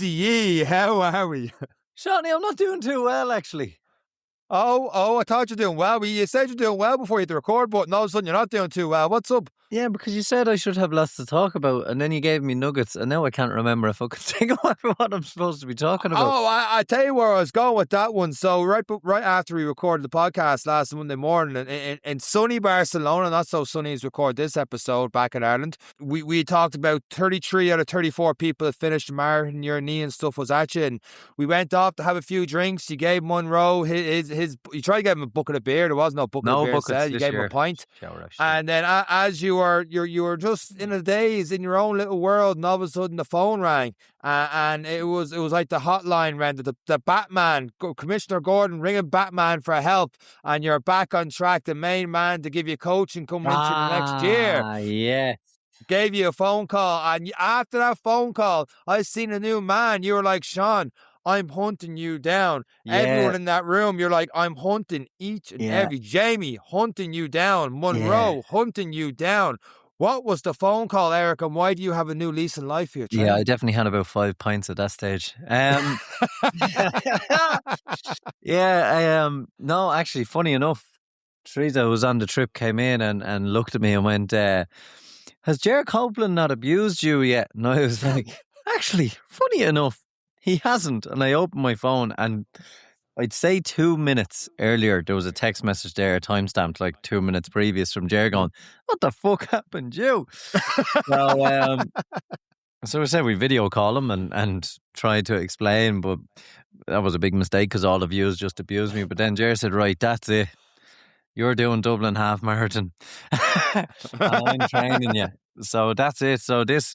Easy, how are we? Shawnee, I'm not doing too well, actually. Oh, I thought you were doing well. You said you're doing well before you hit the record button. All of a sudden, you're not doing too well. What's up? Yeah, because you said I should have lots to talk about, and then you gave me nuggets, and now I can't remember if I could think of what I'm supposed to be talking about. Oh, I tell you where I was going with that one. So right after we recorded the podcast last Monday morning in sunny Barcelona, not so sunny as record this episode back in Ireland, we talked about 33 out of 34 people that finished the marathon. Your knee and stuff was at you, and we went off to have a few drinks. You gave Monroe his you tried to give him a bucket of beer. There was no bucket of beer. Buckets. You gave him a pint, and then as you were just in a daze in your own little world, and all of a sudden the phone rang, and it was like the hotline rang, the Batman, Commissioner Gordon ringing Batman for help, and you're back on track. The main man to give you coaching coming into the next year. Yeah. Gave you a phone call, and after that phone call, I seen a new man. You were like, Sean, I'm hunting you down. Yeah. Everyone in that room, you're like, I'm hunting each and every. Jamie, hunting you down. Monroe, hunting you down. What was the phone call, Eric, and why do you have a new lease in life here? Yeah, I definitely had about 5 pints at that stage. No, actually, funny enough, Teresa, who was on the trip, came in and looked at me and went, has Ger Copeland not abused you yet? And I was like, actually, funny enough, he hasn't. And I opened my phone, and I'd say 2 minutes earlier, there was a text message there, timestamped like 2 minutes previous from Ger going, what the fuck happened to you? So I said we video call him and tried to explain, but that was a big mistake because all of you just abused me. But then Ger said, right, that's it. You're doing Dublin half marathon. And I'm training you. So that's it. So this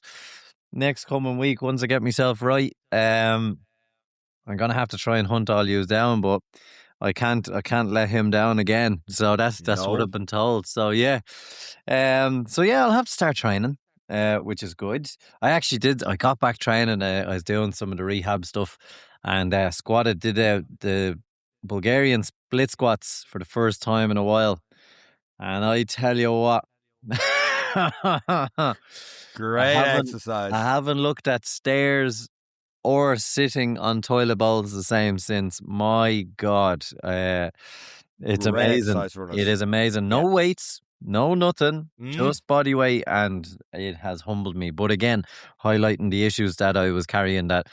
next coming week, once I get myself right, I'm gonna have to try and hunt all yous down, but I can't let him down again. So that's what I've been told. So yeah. I'll have to start training, which is good. I got back training. I was doing some of the rehab stuff and squatted, did the Bulgarian split squats for the first time in a while. And I tell you what, great exercise. I haven't looked at stairs or sitting on toilet bowls the same since. My God, it's amazing. It is amazing. No weights, no nothing, just body weight, and it has humbled me. But again, highlighting the issues that I was carrying, that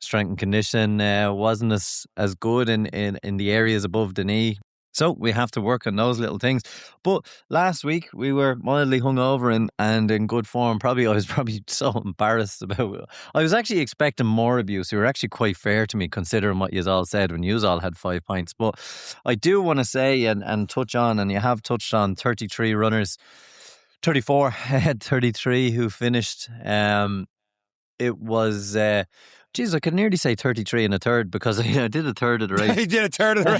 strength and condition wasn't as good in the areas above the knee. So we have to work on those little things. But last week we were mildly hungover and in good form. I was probably so embarrassed about it. I was actually expecting more abuse. You were actually quite fair to me considering what you all said when you all had 5 pints. But I do want to say and touch on, and you have touched on 33 runners, 34, 33 who finished. It was... Jeez, I could nearly say 33 and a third because I did a third of the race. He did a third of the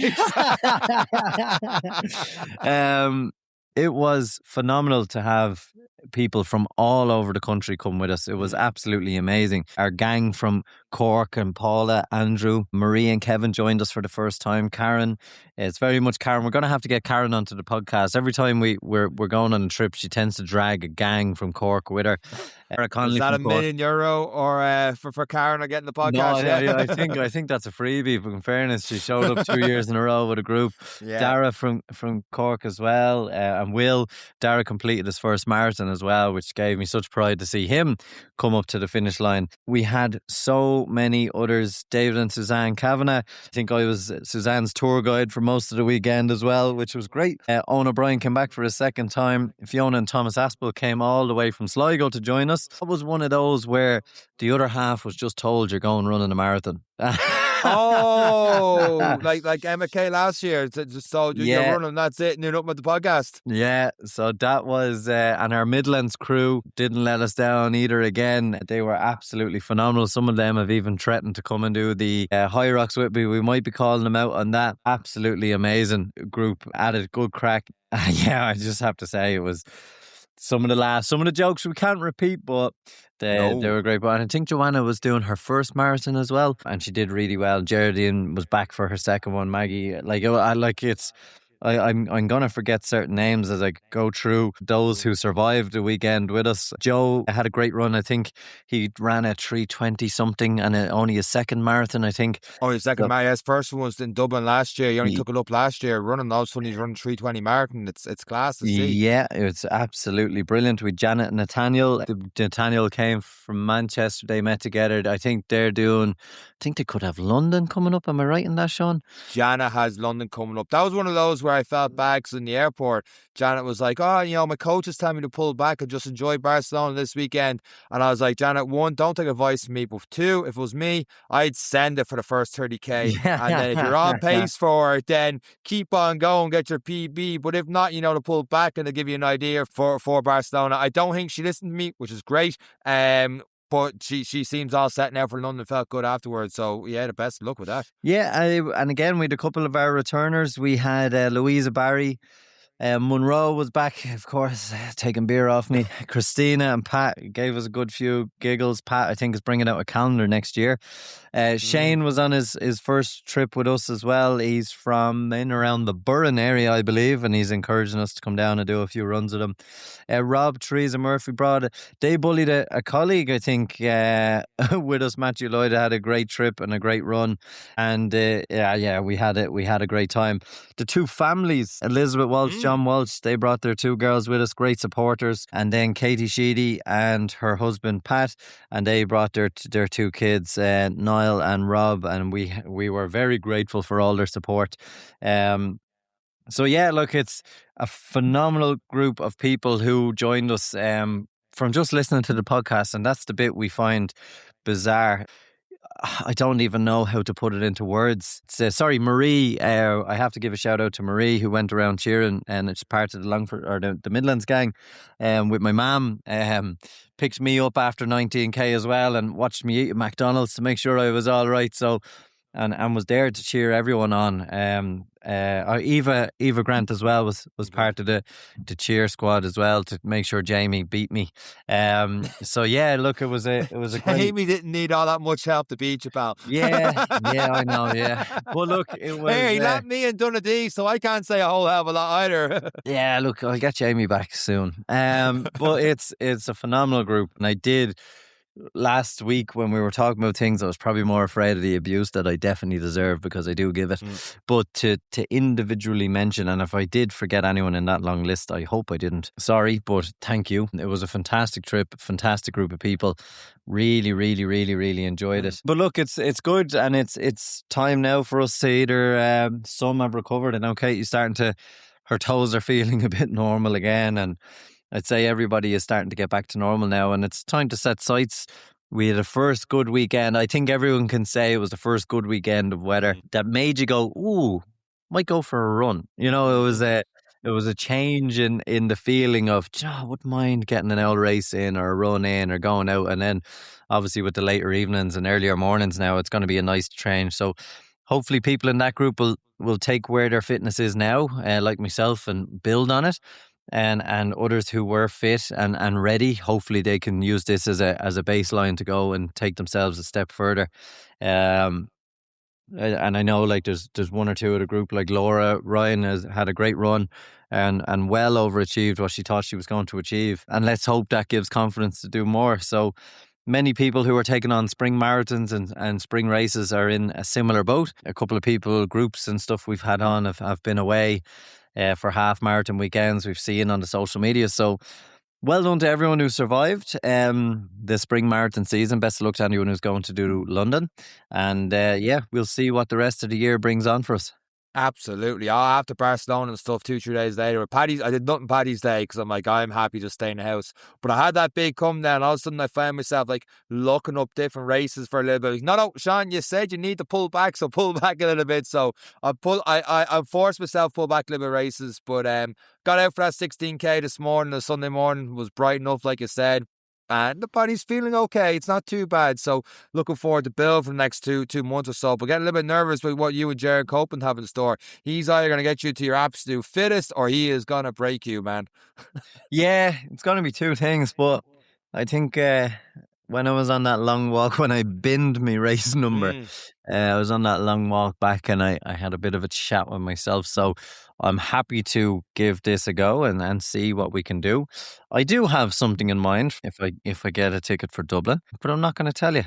race. It was phenomenal to have people from all over the country come with us. It was absolutely amazing. Our gang from Cork and Paula, Andrew, Marie and Kevin joined us for the first time. Karen, it's very much Karen. We're going to have to get Karen onto the podcast. Every time we're going on a trip, she tends to drag a gang from Cork with her. Is that €1 million or for Karen or getting the podcast? No, I think that's a freebie. But in fairness, she showed up 2 years in a row with a group. Yeah. Dara from Cork as well, and Will. Dara completed his first marathon as well, which gave me such pride to see him come up to the finish line. We had so many others. David and Suzanne Kavanagh. I think I was Suzanne's tour guide for most of the weekend as well, which was great. Owen O'Brien came back for a second time. Fiona and Thomas Aspel came all the way from Sligo to join us. It was one of those where the other half was just told you're going running a marathon. like Emma Kay last year. Just told you you're running, that's it, and you're up with the podcast. Yeah, so that was, and our Midlands crew didn't let us down either again. They were absolutely phenomenal. Some of them have even threatened to come and do the High Rocks with me. We might be calling them out on that. Absolutely amazing group. Added good crack. Yeah, I just have to say it was some of the jokes we can't repeat, but they were great. But I think Joanna was doing her first marathon as well, and she did really well. Geraldine was back for her second one. Maggie, it's I'm gonna forget certain names as I go through those who survived the weekend with us. Joe had a great run. I think he ran a 3:20 something, and only his second marathon, I think. Oh, his second marathon. His first one was in Dublin last year. He only took it up last year. Running all of a sudden, he's running 3:20 marathon. It's class to see. Yeah, it's absolutely brilliant. With Janet and Nathaniel. Nathaniel came from Manchester. They met together. I think they're doing. I think they could have London coming up. Am I right in that, Sean? Janet has London coming up. That was one of those where I felt bad because in the airport, Janet was like, "Oh, my coach is telling me to pull back and just enjoy Barcelona this weekend." And I was like, "Janet, one, don't take advice from me, but two, if it was me, I'd send it for the first 30K. And then if you're on pace for it, then keep on going, get your PB. But if not, to pull back and to give you an idea for Barcelona." I don't think she listened to me, which is great. But she seems all set now for London. Felt good afterwards. So, yeah, the best of luck with that. Yeah, and again, we had a couple of our returners. We had Louisa Barry. Monroe was back, of course, taking beer off me. Christina and Pat gave us a good few giggles. Pat, I think, is bringing out a calendar next year. Shane was on his first trip with us as well. He's from in around the Burren area, I believe, and he's encouraging us to come down and do a few runs with him. Rob, Teresa Murphy they bullied a colleague, I think, with us. Matthew Lloyd had a great trip and a great run, and we had a great time. The two families, Elizabeth Walsh, John Walsh, they brought their two girls with us, great supporters, and then Katie Sheedy and her husband Pat, and they brought their two kids, Niall and Rob, and we were very grateful for all their support. So yeah, look, it's a phenomenal group of people who joined us from just listening to the podcast, and that's the bit we find bizarre. I don't even know how to put it into words. Sorry, Marie. I have to give a shout out to Marie, who went around cheering, and it's part of the Longford or the Midlands gang. With my mum, picked me up after 19K as well, and watched me eat at McDonald's to make sure I was all right. So, and was there to cheer everyone on. Eva Grant as well was part of the cheer squad as well to make sure Jamie beat me. So yeah, look, it was a great... Jamie didn't need all that much help to beat you, pal. Yeah, I know, yeah. But look, it was... Hey, he lapped me in Dundee, so I can't say a whole hell of a lot either. Yeah, look, I'll get Jamie back soon. But it's a phenomenal group, and I did... Last week when we were talking about things, I was probably more afraid of the abuse that I definitely deserve, because I do give it. But to individually mention, and if I did forget anyone in that long list, I hope I didn't. Sorry, but thank you. It was a fantastic trip, fantastic group of people. Really, really, really, really enjoyed it. But look, it's good, and it's time now for us to either some have recovered, and okay, you're starting to... Her toes are feeling a bit normal again, and I'd say everybody is starting to get back to normal now, and it's time to set sights. We had a first good weekend. I think everyone can say it was the first good weekend of weather that made you go, ooh, might go for a run. It was a change in the feeling of, I wouldn't mind getting an L race in or a run in or going out. And then obviously with the later evenings and earlier mornings now, it's going to be a nice change. So hopefully people in that group will take where their fitness is now, like myself, and build on it. And others who were fit and ready, hopefully they can use this as a baseline to go and take themselves a step further. And I know, like, there's one or two of the group, like Laura Ryan has had a great run and well overachieved what she thought she was going to achieve. And let's hope that gives confidence to do more. So many people who are taking on spring marathons and spring races are in a similar boat. A couple of people, groups and stuff we've had on have been away for half marathon weekends we've seen on the social media. So well done to everyone who survived the spring marathon season. Best of luck to anyone who's going to do London. And we'll see what the rest of the year brings on for us. Absolutely. After Barcelona and stuff, 2-3 days later, I did nothing Paddy's Day because I'm like, I'm happy to stay in the house. But I had that big come down. All of a sudden, I found myself like looking up different races for a little bit. Like, no, Sean, you said you need to pull back, so pull back a little bit. So I forced myself to pull back a little bit of races, but got out for that 16K this morning. The Sunday morning was bright enough, like you said. And the body's feeling okay. It's not too bad. So looking forward to Bill for the next two months or so. But getting a little bit nervous with what you and Jared Copeland have in store. He's either going to get you to your absolute fittest or he is going to break you, man. Yeah, it's going to be two things. But I think when I was on that long walk, when I binned my race number, I was on that long walk back, and I had a bit of a chat with myself. So I'm happy to give this a go and see what we can do. I do have something in mind if I get a ticket for Dublin, but I'm not going to tell you.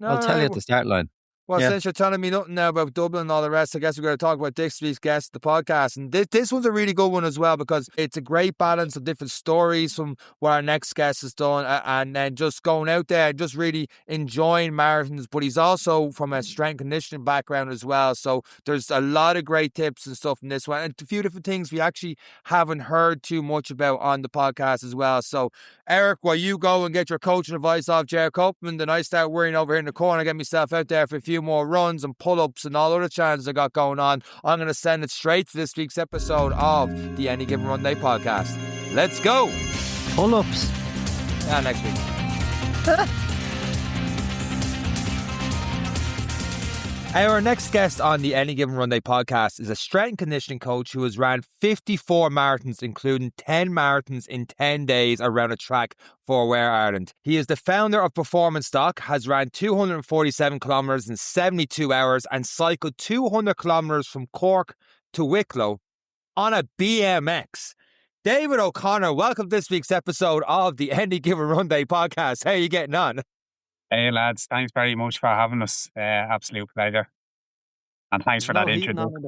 I'll tell you at the start line. Well, since you're telling me nothing now about Dublin and all the rest, I guess we're going to talk about this week's guest, the podcast. And this one's a really good one as well, because it's a great balance of different stories from what our next guest has done, and then just going out there and just really enjoying marathons. But he's also from a strength conditioning background as well. So there's a lot of great tips and stuff in this one, and a few different things we actually haven't heard too much about on the podcast as well. So, Eric, while you go and get your coaching advice off Jared Copeland, then I start worrying over here in the corner, get myself out there for a few more runs and pull-ups and all other challenges I got going on, I'm going to send it straight to this week's episode of the Any Given Run Day podcast. Let's go! Pull-ups. Yeah, next week. Our next guest on the Any Given Run Day podcast is a strength and conditioning coach who has ran 54 marathons, including 10 marathons in 10 days around a track for Ware, Ireland. He is the founder of Performance Stock, has ran 247 kilometres in 72 hours and cycled 200 kilometres from Cork to Wicklow on a BMX. David O'Connor, welcome to this week's episode of the Any Given Run Day podcast. How are you getting on? Hey lads, thanks very much for having us. Absolute pleasure. And thanks for that introduction.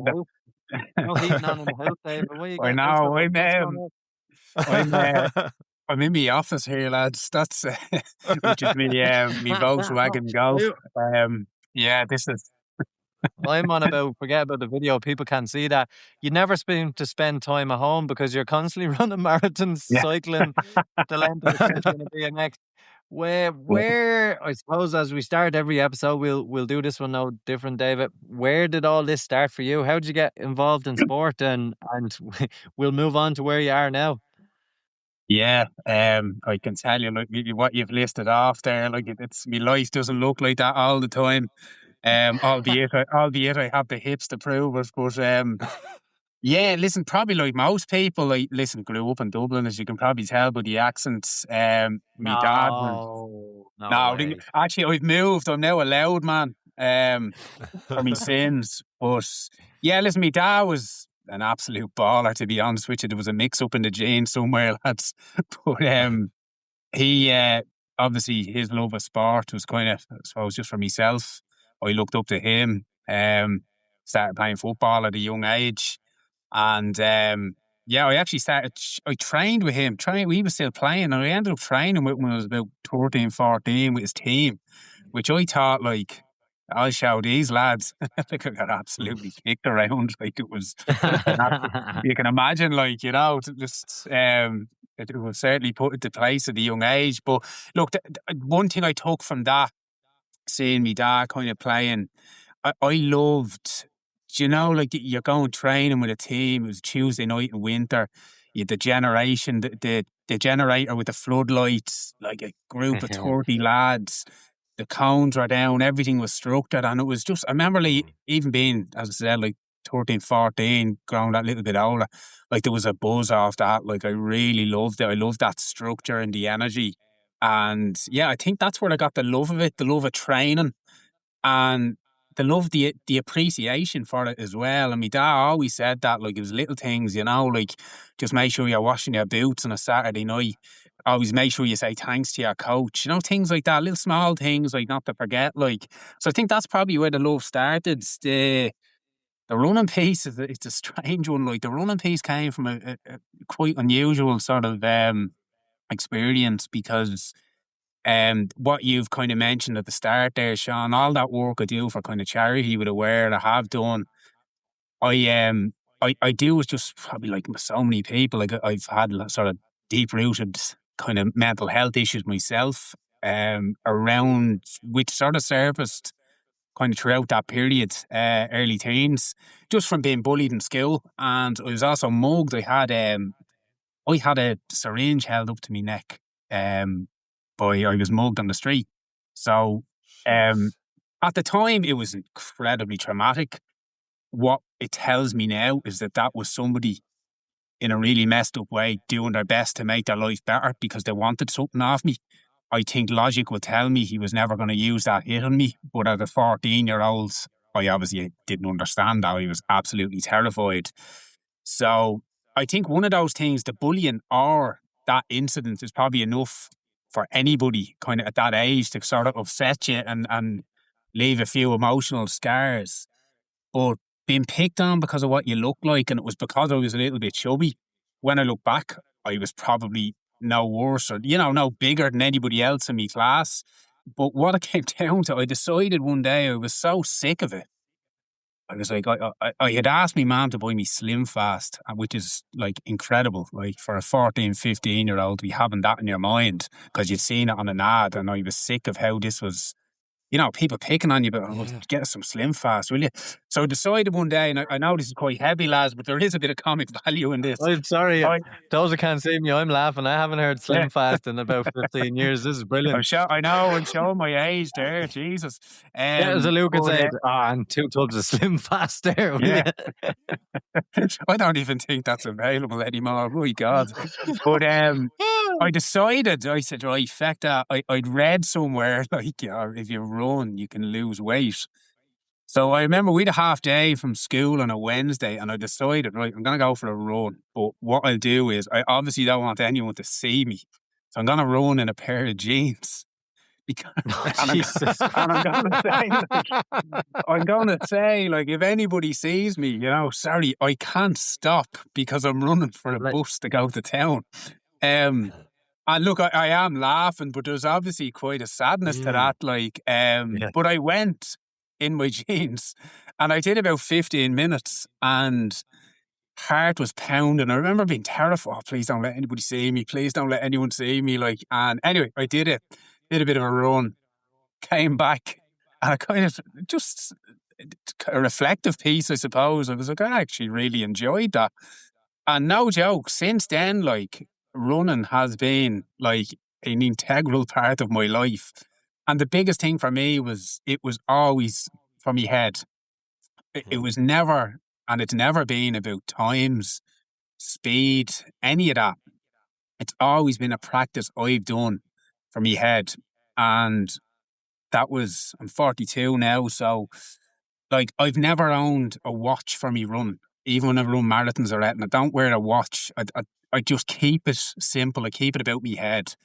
No heating on in the house, David. I know. I'm in my office here, lads. That's which is me Volkswagen Golf. Yeah, this is. I'm on about, forget about the video. People can't see that. You never seem to spend time at home because you're constantly running marathons, cycling the length of the country in a BMX. Where I suppose as we start every episode, we'll do this one no different, David. Where did all this start for you? How did you get involved in sport? And we'll move on to where you are now. Yeah, I can tell you, like what you've listed off there, like it's my life doesn't look like that all the time. Albeit I have the hips to prove it, but yeah, listen, probably like most people, grew up in Dublin, as you can probably tell by the accents. Dad. No way. Actually, I've moved. I'm now a loud man for my sins. But yeah, listen, my dad was an absolute baller, to be honest with you. There was a mix-up in the genes somewhere, lads. But he, obviously, his love of sport was kind of, I suppose, just for myself. I looked up to him, started playing football at a young age. And I actually I trained with him. We were still playing, and I ended up training with him when I was about 13, 14 with his team, which I thought, like, I'll show these lads. Like, I got absolutely kicked around. Like, it was, you can imagine, like, just, it was certainly put into place at a young age. But look, one thing I took from that, seeing me dad kind of playing, I loved, like you're going training with a team. It was Tuesday night in winter. You had the generation, the generator with the floodlights, like a group of 30 lads. The cones were down, everything was structured, and it was just, I remember even being, as I said, like 13, 14, growing that little bit older, like there was a buzz off that. Like I really loved it. I loved that structure and the energy. And yeah, I think that's where I got the love of it, the love of training, and the appreciation for it as well. And my dad always said that, like, it was little things, like just make sure you're washing your boots on a Saturday night. Always make sure you say thanks to your coach, things like that, little small things, like, not to forget, like. So I think that's probably where the love started. The running piece, it's a strange one. Like, the running piece came from a quite unusual sort of experience, because what you've kind of mentioned at the start there, Sean, all that work I do for kind of charity with Aware, I have done. I do is just probably like so many people. Like, I've had sort of deep rooted kind of mental health issues myself, around, which sort of surfaced kind of throughout that period, early teens, just from being bullied in school. And I was also mugged. I had a syringe held up to my neck. I was mugged on the street. So at the time, it was incredibly traumatic. What it tells me now is that was somebody in a really messed up way doing their best to make their life better because they wanted something off me. I think logic would tell me he was never going to use that hit on me. But as a 14-year-old, I obviously didn't understand that. I was absolutely terrified. So I think one of those things, the bullying or that incident, is probably enough for anybody kind of at that age to sort of upset you and leave a few emotional scars. But being picked on because of what you look like, and it was because I was a little bit chubby, when I look back, I was probably no worse or, no bigger than anybody else in my class. But what it came down to, I decided one day I was so sick of it. I was like, I had asked my mum to buy me Slim Fast, which is like incredible. Like for a 14, 15-year-old, to be having that in your mind because you'd seen it on an ad, and I was sick of how this was, people picking on you, but get us some Slim Fast, will you? So I decided one day, and I know this is quite heavy, lads, but there is a bit of comic value in this. I'm sorry. Those who can't see me, I'm laughing. I haven't heard Slim Fast in about 15 years. This is brilliant. I know, I'm showing my age there, Jesus. As a Luke would say, and 2 tubs of Slim Fast there, will you? I don't even think that's available anymore. Oh, my God. But I decided, I said, right, feck that. I'd read somewhere, like, if you run, you can lose weight. So I remember we had a half day from school on a Wednesday, and I decided, right, I'm going to go for a run. But what I'll do is, I obviously don't want anyone to see me. So I'm going to run in a pair of jeans. Because, I'm gonna say, like, if anybody sees me, sorry, I can't stop because I'm running for a bus to go to town. And look, I am laughing, but there's obviously quite a sadness to that. Like, but I went in my jeans, and I did about 15 minutes, and heart was pounding. I remember being terrified. Oh, please don't let anybody see me. Please don't let anyone see me. Like, and anyway, I did it. Did a bit of a run, came back, and I kind of just a reflective piece, I suppose. I was like, I actually really enjoyed that. And no joke, since then, like, running has been like an integral part of my life. And the biggest thing for me was it was always for me head. It was never, and it's never been about times, speed, any of that. It's always been a practice I've done for me head. And that was, I'm 42 now, so like I've never owned a watch for me run. Even when I run marathons or anything, I don't wear a watch. I just keep it simple. I keep it about me head.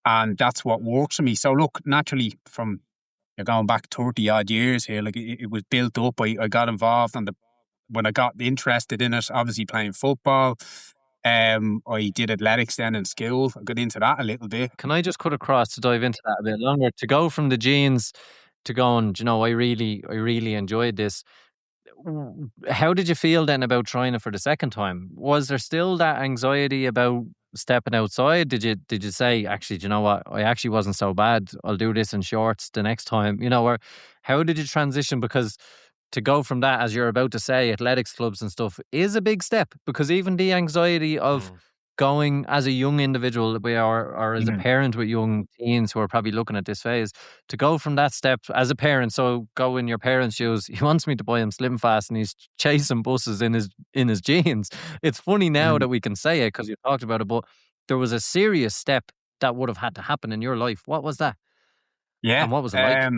And that's what works for me. So look, naturally from you're going back 30 odd years here, like it was built up. I got involved when I got interested in it, obviously playing football. I did athletics then in school. I got into that a little bit. Can I just cut across to dive into that a bit longer? To go from the jeans to going, I really enjoyed this. How did you feel then about trying it for the second time? Was there still that anxiety about stepping outside? Did you say, actually, do you know what? I actually wasn't so bad. I'll do this in shorts the next time, or how did you transition? Because to go from that, as you're about to say, athletics clubs and stuff is a big step, because even the anxiety of going as a young individual or as a parent with young teens who are probably looking at this phase, to go from that step as a parent, so go in your parents' shoes, he wants me to buy him Slim Fast and he's chasing buses in his jeans. It's funny now that we can say it because you talked about it, but there was a serious step that would have had to happen in your life. What was that? Yeah. And what was it like?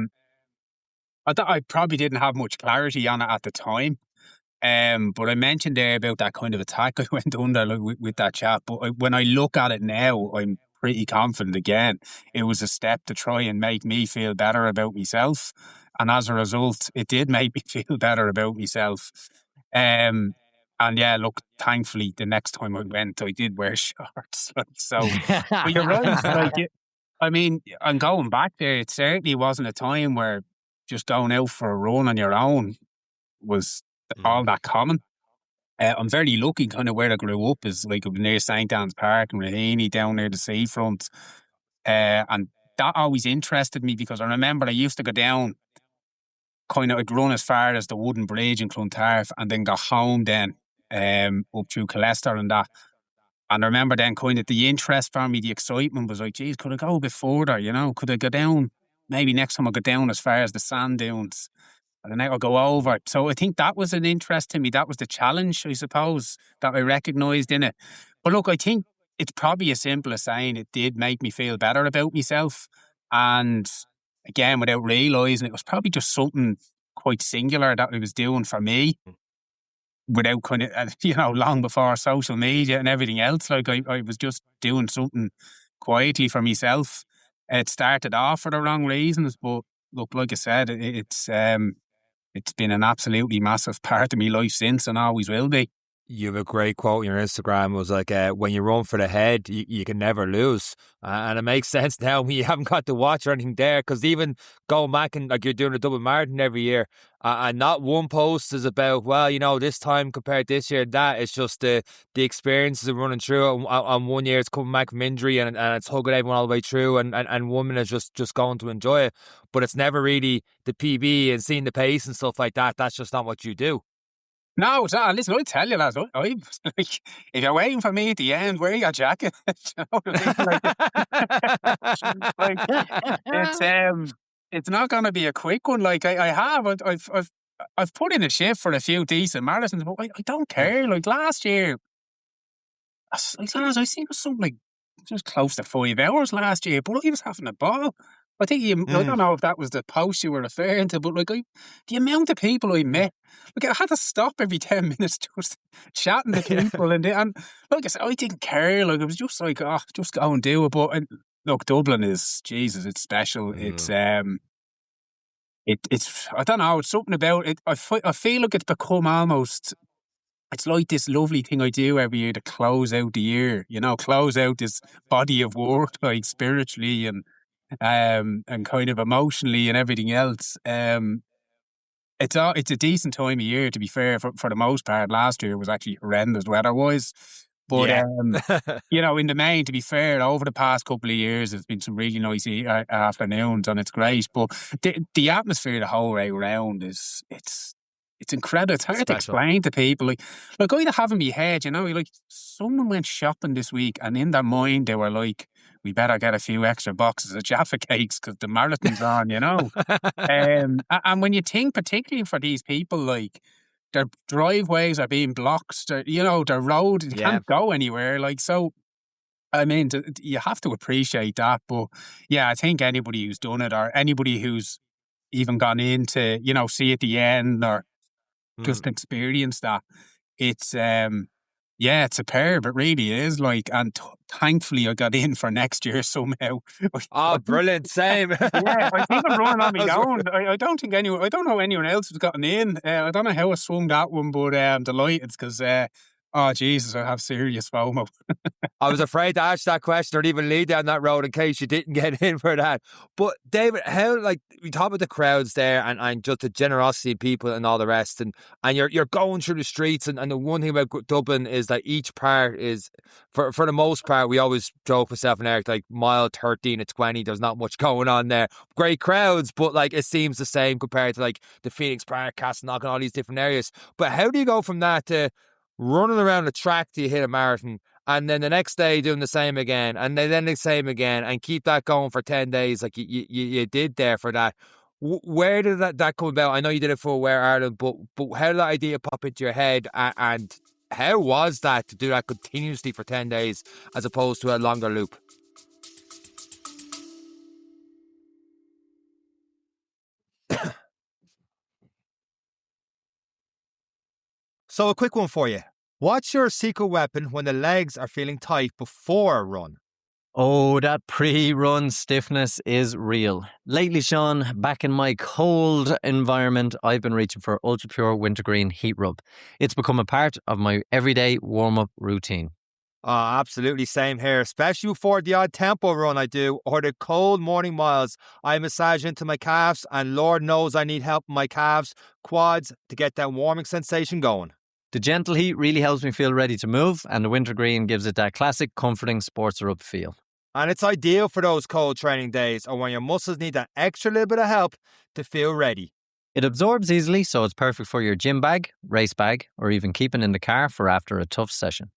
I probably didn't have much clarity on it at the time. But I mentioned there about that kind of attack I went under with that chap. But when I look at it now, I'm pretty confident again. It was a step to try and make me feel better about myself. And as a result, it did make me feel better about myself. And yeah, look, thankfully, the next time I went, I did wear shorts. So, but you're right. I mean, and going back there, it certainly wasn't a time where just going out for a run on your own was all that common. I'm very lucky kind of where I grew up is like near St. Anne's Park and Raheny down near the seafront. And that always interested me because I remember I used to go down I'd run as far as the wooden bridge in Clontarf and then go home then up through Colester and that. And I remember then kind of the interest for me, the excitement was like, geez, could I go a bit further, Could I go down, maybe next time I'll go down as far as the sand dunes. And then I'll go over. So I think that was an interest to me. That was the challenge, I suppose, that I recognised in it. But look, I think it's probably as simple as saying it did make me feel better about myself. And again, without realising, it was probably just something quite singular that I was doing for me, without kind of, long before social media and everything else. Like I was just doing something quietly for myself. It started off for the wrong reasons, but look, like I said, it's been an absolutely massive part of my life since, and always will be. You have a great quote on your Instagram. It was like, when you run for the head, you can never lose. And it makes sense now when you haven't got to watch or anything there, because even going back and like you're doing a double marathon every year, and not one post is about, well, this time compared to this year, that it's just the experiences of running through it. And 1 year it's coming back from injury and it's hugging everyone all the way through, and 1 minute is just going to enjoy it. But it's never really the PB and seeing the pace and stuff like that. That's just not what you do. No, it's not. Listen, I tell you, lads, like, if you're waiting for me at the end, wear your jacket. You know what I mean? It's not going to be a quick one. Like I've put in a shift for a few decent marathons, but I don't care. Like last year, I think it was something like just close to 5 hours last year, but I was having a ball. I think I don't know if that was the post you were referring to, but like the amount of people I met, like I had to stop every 10 minutes just chatting to people, and like I said, I didn't care. Like it was just like, just go and do it. But look, Dublin is Jesus. It's special. It's it's I don't know. It's something about it. I feel like it's become almost. It's like this lovely thing I do every year to close out the year. Close out this body of work, like spiritually and kind of emotionally and everything else. It's a decent time of year, to be fair, for the most part. Last year was actually horrendous weather-wise. But, in the main, to be fair, over the past couple of years, there's been some really nice afternoons, and it's great. But the atmosphere the whole way around it's incredible. It's hard to explain to people. Like I'd have in my head, like someone went shopping this week, and in their mind they were like, we better get a few extra boxes of Jaffa cakes because the marathon's on, and when you think, particularly for these people, like their driveways are being blocked, their road, they can't go anywhere. Like, so, I mean, you have to appreciate that. But yeah, I think anybody who's done it, or anybody who's even gone in to, see at the end or just experience that, it's it's superb. It really is. Like, and thankfully I got in for next year somehow. Oh, brilliant! Same. Yeah, I think I'm running on my own. I don't know anyone else who's gotten in. I don't know how I swung that one, but I'm delighted because oh Jesus, I have serious FOMO. I was afraid to ask that question or even lead down that road in case you didn't get in for that. But David, how, like, we talk about the crowds there and just the generosity of people and all the rest, and you're going through the streets, and the one thing about Dublin is that each part is, for the most part, we always joke myself and Eric, like mile 13 to 20, there's not much going on there. Great crowds, but like it seems the same compared to like the Phoenix Park, Castleknock and all these different areas. But how do you go from that to running around the track till you hit a marathon, and then the next day doing the same again, and then the same again, and keep that going for 10 days like you did there for that? Where did that come about? I know you did it for Aware Ireland, but how did that idea pop into your head, and how was that to do that continuously for 10 days as opposed to a longer loop? So a quick one for you. What's your secret weapon when the legs are feeling tight before a run? Oh, that pre-run stiffness is real. Lately, Sean, back in my cold environment, I've been reaching for Ultra Pure Wintergreen Heat Rub. It's become a part of my everyday warm-up routine. Oh, absolutely same here, especially before the odd tempo run I do, or the cold morning miles. I massage into my calves, and Lord knows I need help in my calves, quads, to get that warming sensation going. The gentle heat really helps me feel ready to move, and the wintergreen gives it that classic comforting sports rub feel. And it's ideal for those cold training days or when your muscles need that extra little bit of help to feel ready. It absorbs easily, so it's perfect for your gym bag, race bag, or even keeping in the car for after a tough session.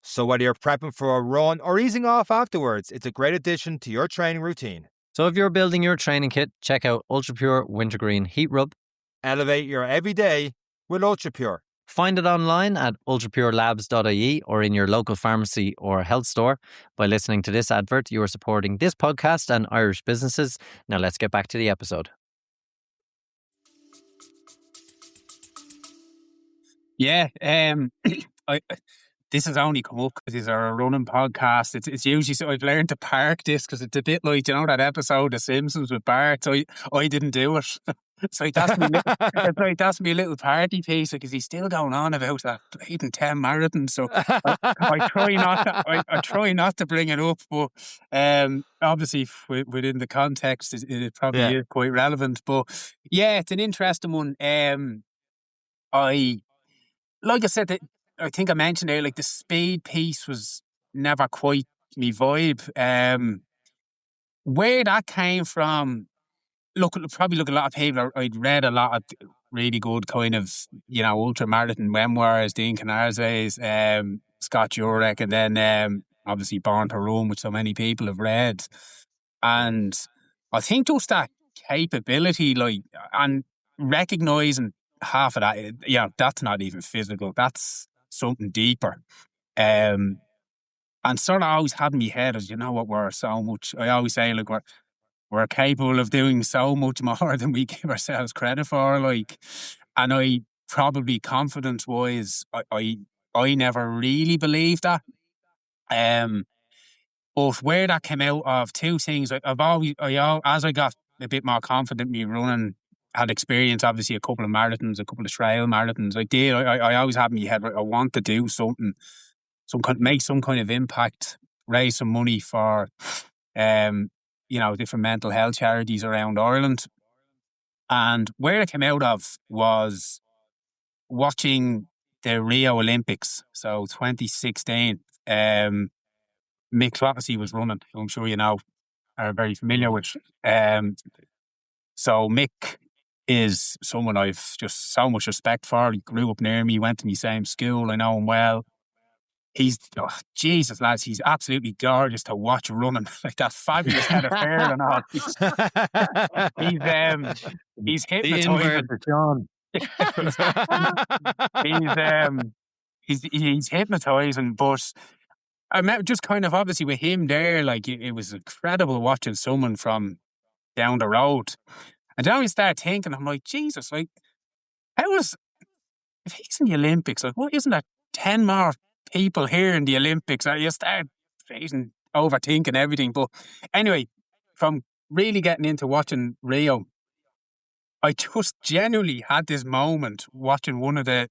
So whether you're prepping for a run or easing off afterwards, it's a great addition to your training routine. So if you're building your training kit, check out Ultra Pure Wintergreen Heat Rub. Elevate your everyday with Ultra Pure. Find it online at ultrapurelabs.ie or in your local pharmacy or health store. By listening to this advert, you are supporting this podcast and Irish businesses. Now let's get back to the episode. Yeah, this has only come up because it's our running podcast. It's usually, so I've learned to park this because it's a bit like, you know, that episode of Simpsons with Bart. So I didn't do it. So that's me a little party piece because he's still going on about that bleeding 10 marathons. So I try not to bring it up, but obviously within the context, it probably is quite relevant. But yeah, it's an interesting one. Like I said, I think I mentioned there, like the speed piece was never quite me vibe. Where that came from, probably a lot of people. I'd read a lot of really good kind of, you know, ultra marathon memoirs, Dean Canarze's, Scott Jurek, and then obviously Born to Run, which so many people have read. And I think just that capability, like, and recognizing half of that, that's not even physical. That's something deeper. And sort of always had in my head as, you know what, I always say, like, we're capable of doing so much more than we give ourselves credit for, like, and I probably confidence-wise, I never really believed that. But where that came out of, two things, as I got a bit more confident in me running, had experience, obviously, a couple of marathons, a couple of trail marathons. I always had in my head, right, I want to do something, make some kind of impact, raise some money for, different mental health charities around Ireland. And where it came out of was watching the Rio Olympics, so 2016. Mick Clotty was running, who I'm sure you know, are very familiar with. So Mick is someone I've just so much respect for. He grew up near me, went to my same school. I know him well. Jesus, lads, he's absolutely gorgeous to watch running. Like that fabulous head of hair and all. He's hypnotising. John. He's hypnotising, but I met just kind of obviously with him there, like it was incredible watching someone from down the road. And then we start thinking, I'm like, Jesus, like, if he's in the Olympics, like, what isn't there 10 more people here in the Olympics? You start overthinking everything. But anyway, from really getting into watching Rio, I just genuinely had this moment watching one of the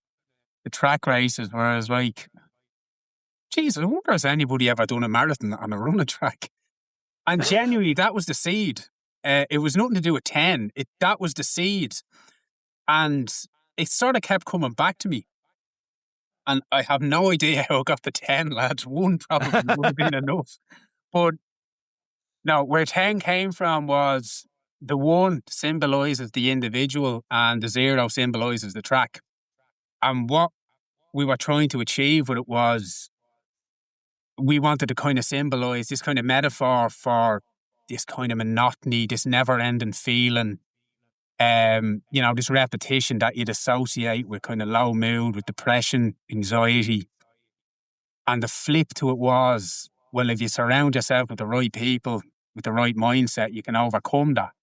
track races where I was like, Jesus, I wonder has anybody ever done a marathon on a running track? And genuinely, that was the seed. It was nothing to do with 10. That was the seed. And it sort of kept coming back to me. And I have no idea how I got the 10, lads. One probably would have been enough. But no, where 10 came from was the 1 symbolises the individual and the 0 symbolises the track. And what we were trying to achieve with it was we wanted to kind of symbolise this kind of metaphor for this kind of monotony, this never-ending feeling, this repetition that you'd associate with kind of low mood, with depression, anxiety. And the flip to it was, well, if you surround yourself with the right people, with the right mindset, you can overcome that.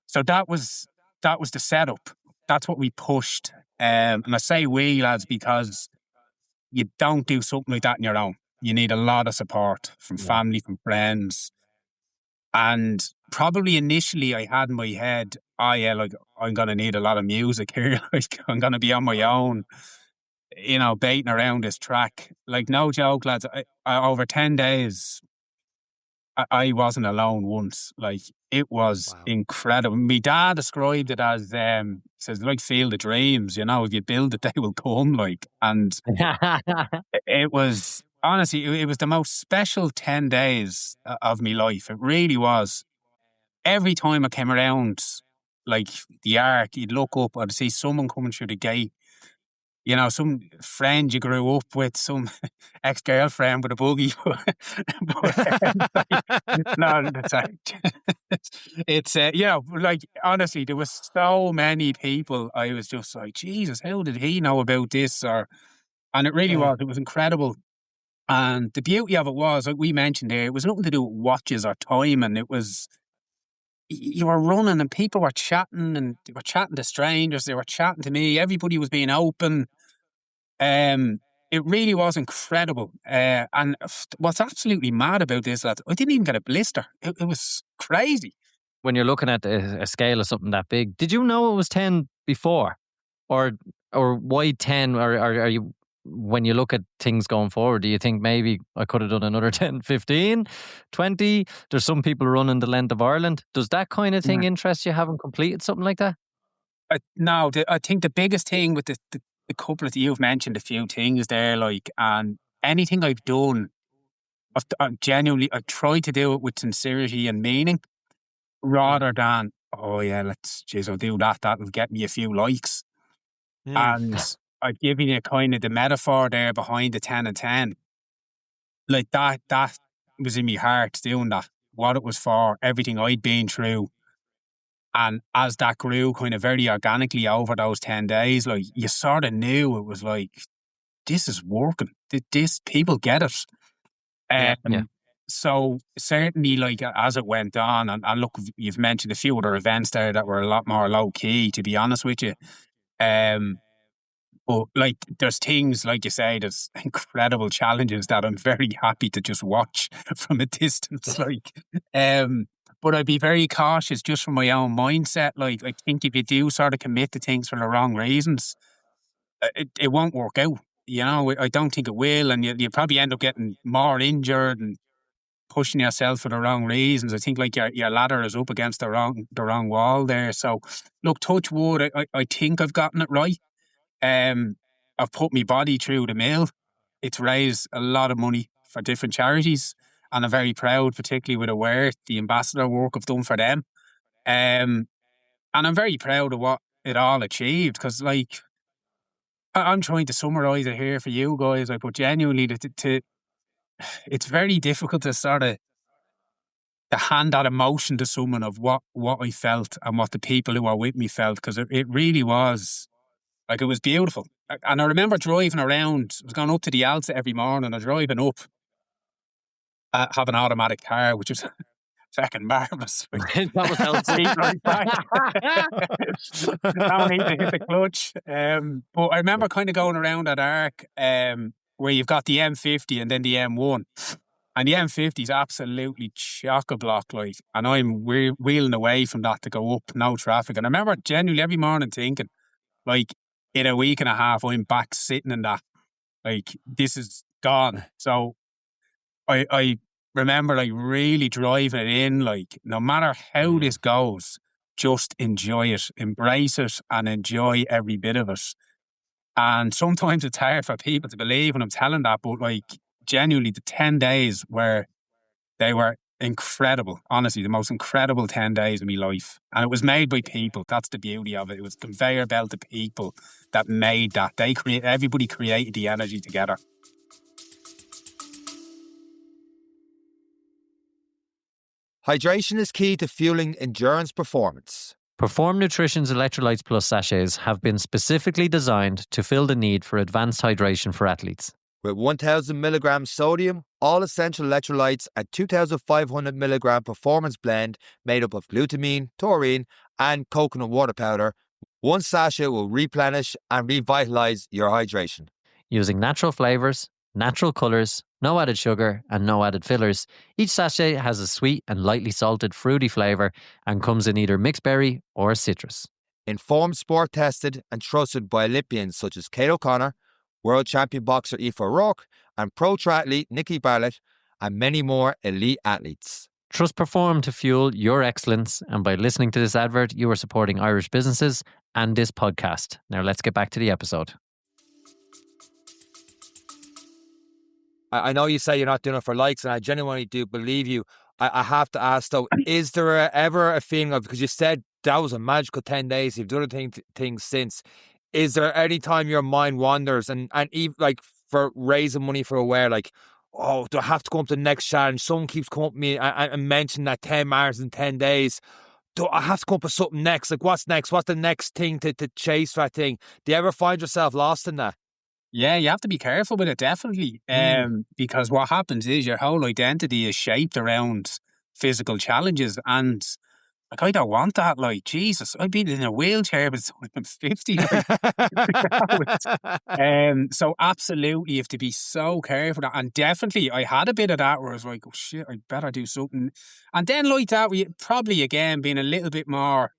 So that was the setup. That's what we pushed. And I say we, lads, because you don't do something like that on your own. You need a lot of support from family, from friends. And probably initially I had in my head, like I'm going to need a lot of music here. Like I'm going to be on my own, baiting around this track. Like no joke, lads, I over 10 days, I wasn't alone once. Like it was incredible. My dad described it as, says like field of dreams, if you build it, they will come, like. And it was, honestly, it was the most special 10 days of my life. It really was. Every time I came around, like the arc, you'd look up and see someone coming through the gate. Some friend you grew up with, some ex-girlfriend with a buggy. No, that's right. It's like honestly, there was so many people. I was just like, Jesus, how did he know about this? And it really was. It was incredible. And the beauty of it was, like we mentioned there, it was nothing to do with watches or time, and it was you were running and people were chatting, and they were chatting to strangers. They were chatting to me. Everybody was being open. Um, it really was incredible. And what's absolutely mad about this, lads, I didn't even get a blister. It was crazy. When you're looking at a scale of something that big, did you know it was 10 before? Or why 10? Or are you, when you look at things going forward, do you think maybe I could have done another 10, 15, 20? There's some people running the length of Ireland. Does that kind of thing interest you, having completed something like that? No, I think the biggest thing with the couple that you've mentioned, a few things there, like, and anything I've done, I've genuinely, I try to do it with sincerity and meaning, rather than, oh yeah, I'll do that. That'll get me a few likes. And I've given you kind of the metaphor there behind the 10 and 10. Like that was in my heart doing that, what it was for, everything I'd been through. And as that grew kind of very organically over those 10 days, like you sort of knew it was like, this is working. This, people get it. So certainly, like as it went on, and look, you've mentioned a few other events there that were a lot more low key, to be honest with you. But like, there's things, like you say, there's incredible challenges that I'm very happy to just watch from a distance. Like, but I'd be very cautious just from my own mindset. Like, I think if you do sort of commit to things for the wrong reasons, it won't work out. You know, I don't think it will, and you probably end up getting more injured and pushing yourself for the wrong reasons. I think like your ladder is up against the wrong wall there. So, look, touch wood, I think I've gotten it right. I've put my body through the mill. It's raised a lot of money for different charities, and I'm very proud, particularly with Aware, the ambassador work I've done for them. And I'm very proud of what it all achieved, because like, I'm trying to summarise it here for you guys, like, but genuinely, it's very difficult to sort of to hand that emotion to someone of what I felt and what the people who were with me felt, because it really was, like, it was beautiful. And I remember driving around, I was going up to the Alta every morning, and driving up, have an automatic car, which was fucking marvellous. That was healthy. Right back. No need to hit the clutch. But I remember kind of going around that arc where you've got the M50 and then the M1. And the M50 is absolutely chock-a-block, like, and I'm wheeling away from that to go up, no traffic. And I remember genuinely every morning thinking, like, in a week and a half, I'm back sitting in that. Like, this is gone. So I remember, like, really driving it in, like, no matter how this goes, just enjoy it, embrace it, and enjoy every bit of it. And sometimes it's hard for people to believe when I'm telling that, but like, genuinely, the 10 days they were incredible. Honestly, the most incredible 10 days of my life. And it was made by people. That's the beauty of it. It was conveyor belt of people that made that. Everybody created the energy together. Hydration is key to fueling endurance performance. Perform Nutrition's Electrolytes Plus sachets have been specifically designed to fill the need for advanced hydration for athletes. With 1,000 milligrams sodium, all essential electrolytes, and 2,500 milligram performance blend made up of glutamine, taurine, and coconut water powder, one sachet will replenish and revitalize your hydration. Using natural flavors, natural colors, no added sugar, and no added fillers, each sachet has a sweet and lightly salted fruity flavor and comes in either mixed berry or citrus. Informed, sport tested, and trusted by Olympians such as Kate O'Connor, world champion boxer Aoife O'Rourke, and pro triathlete Nikki Bartlett, and many more elite athletes. Trust Perform to fuel your excellence, and by listening to this advert, you are supporting Irish businesses and this podcast. Now let's get back to the episode. I know you say you're not doing it for likes, and I genuinely do believe you. I have to ask though, is there ever a feeling of, because you said that was a magical 10 days, you've done things since, is there any time your mind wanders and even like for raising money for Aware, like, oh, do I have to go up to the next challenge? Someone keeps coming up to me and mentioning that 10 marathons in 10 days. Do I have to come up with something next? Like, what's next? What's the next thing to chase that thing? Do you ever find yourself lost in that? Yeah, you have to be careful with it, definitely. Because what happens is your whole identity is shaped around physical challenges, and like, I don't want that. Like, Jesus, I've been in a wheelchair but I'm 50. So absolutely, you have to be so careful. And definitely, I had a bit of that where I was like, oh shit, I better do something. And then like that, we probably again being a little bit more,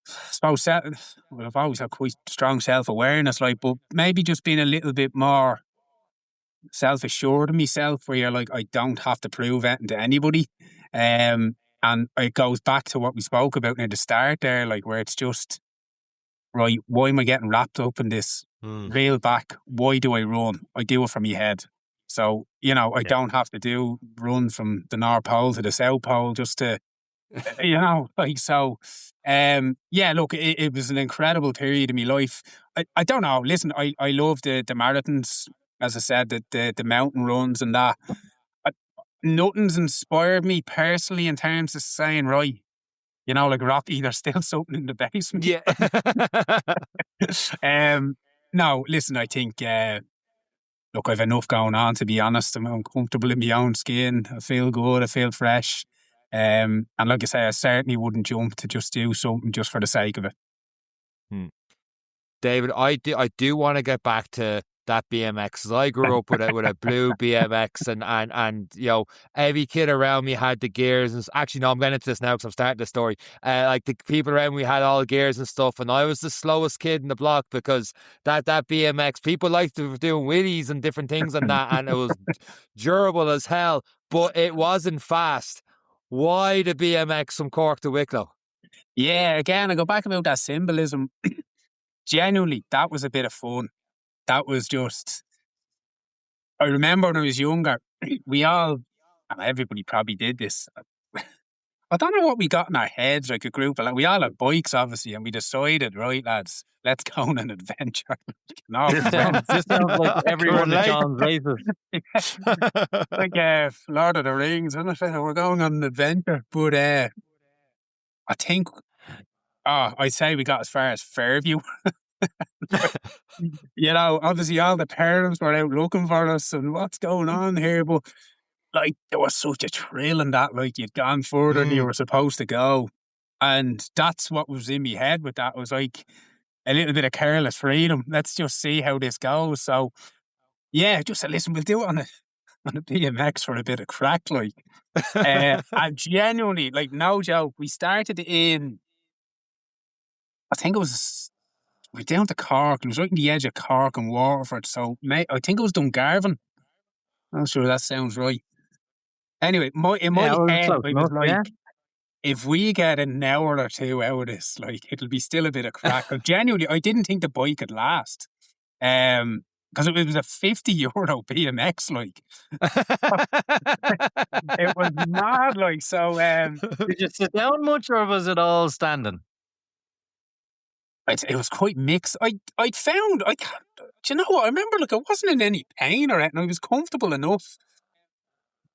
I suppose, well, I've always had quite strong self-awareness, like, but maybe just being a little bit more self-assured of myself, where you're like, I don't have to prove anything to anybody. And it goes back to what we spoke about near the start there, like, where it's just, right, why am I getting wrapped up in this? Reel back, why do I run? I do it from my head. So, I don't have to run from the North Pole to the South Pole just to, like, so, look, it was an incredible period in my life. I don't know, listen, I love the marathons, as I said, the mountain runs and that. Nothing's inspired me personally in terms of saying, right, like Rocky, there's still something in the basement. Yeah. No, listen, I think, look, I've enough going on, to be honest. I'm comfortable in my own skin. I feel good. I feel fresh. And like I say, I certainly wouldn't jump to just do something just for the sake of it. David, I do want to get back to that BMX, because I grew up with a blue BMX, and every kid around me had the gears. And actually, no, I'm getting into this now because I'm starting the story. Like, the people around me had all the gears and stuff, and I was the slowest kid in the block because that BMX, people liked to doing wheelies and different things and that, and it was durable as hell, but it wasn't fast. Why the BMX from Cork to Wicklow? Yeah, again, I go back about that symbolism. Genuinely, that was a bit of fun. That was just, I remember when I was younger, and everybody probably did this. I don't know what we got in our heads, like a group, we all had bikes, obviously, and we decided, right, lads, let's go on an adventure. This sounds like every one of John's races. Like Lord of the Rings, isn't it? We're going on an adventure. But I think, I'd say we got as far as Fairview. Obviously all the parents were out looking for us and what's going on here, but like, there was such a thrill in that, like, you'd gone further than you were supposed to go. And that's what was in my head with that. It was like a little bit of careless freedom. Let's just see how this goes. So yeah, just said, listen, we'll do it on a BMX for a bit of crack, like. And genuinely, like, no joke, we started in, I think it was, we're down to Cork. It was right on the edge of Cork and Waterford. So I think it was Dungarvan. I'm not sure that sounds right. Anyway, in my head, it was like, if we get an hour or two out of this, like, it'll be still a bit of crack. But genuinely, I didn't think the bike could last. Because it was a €50 BMX, like. It was mad, like, so. Did you sit down much, or was it all standing? It was quite mixed. I'd found, do you know what? I remember, like, I wasn't in any pain or anything. I was comfortable enough.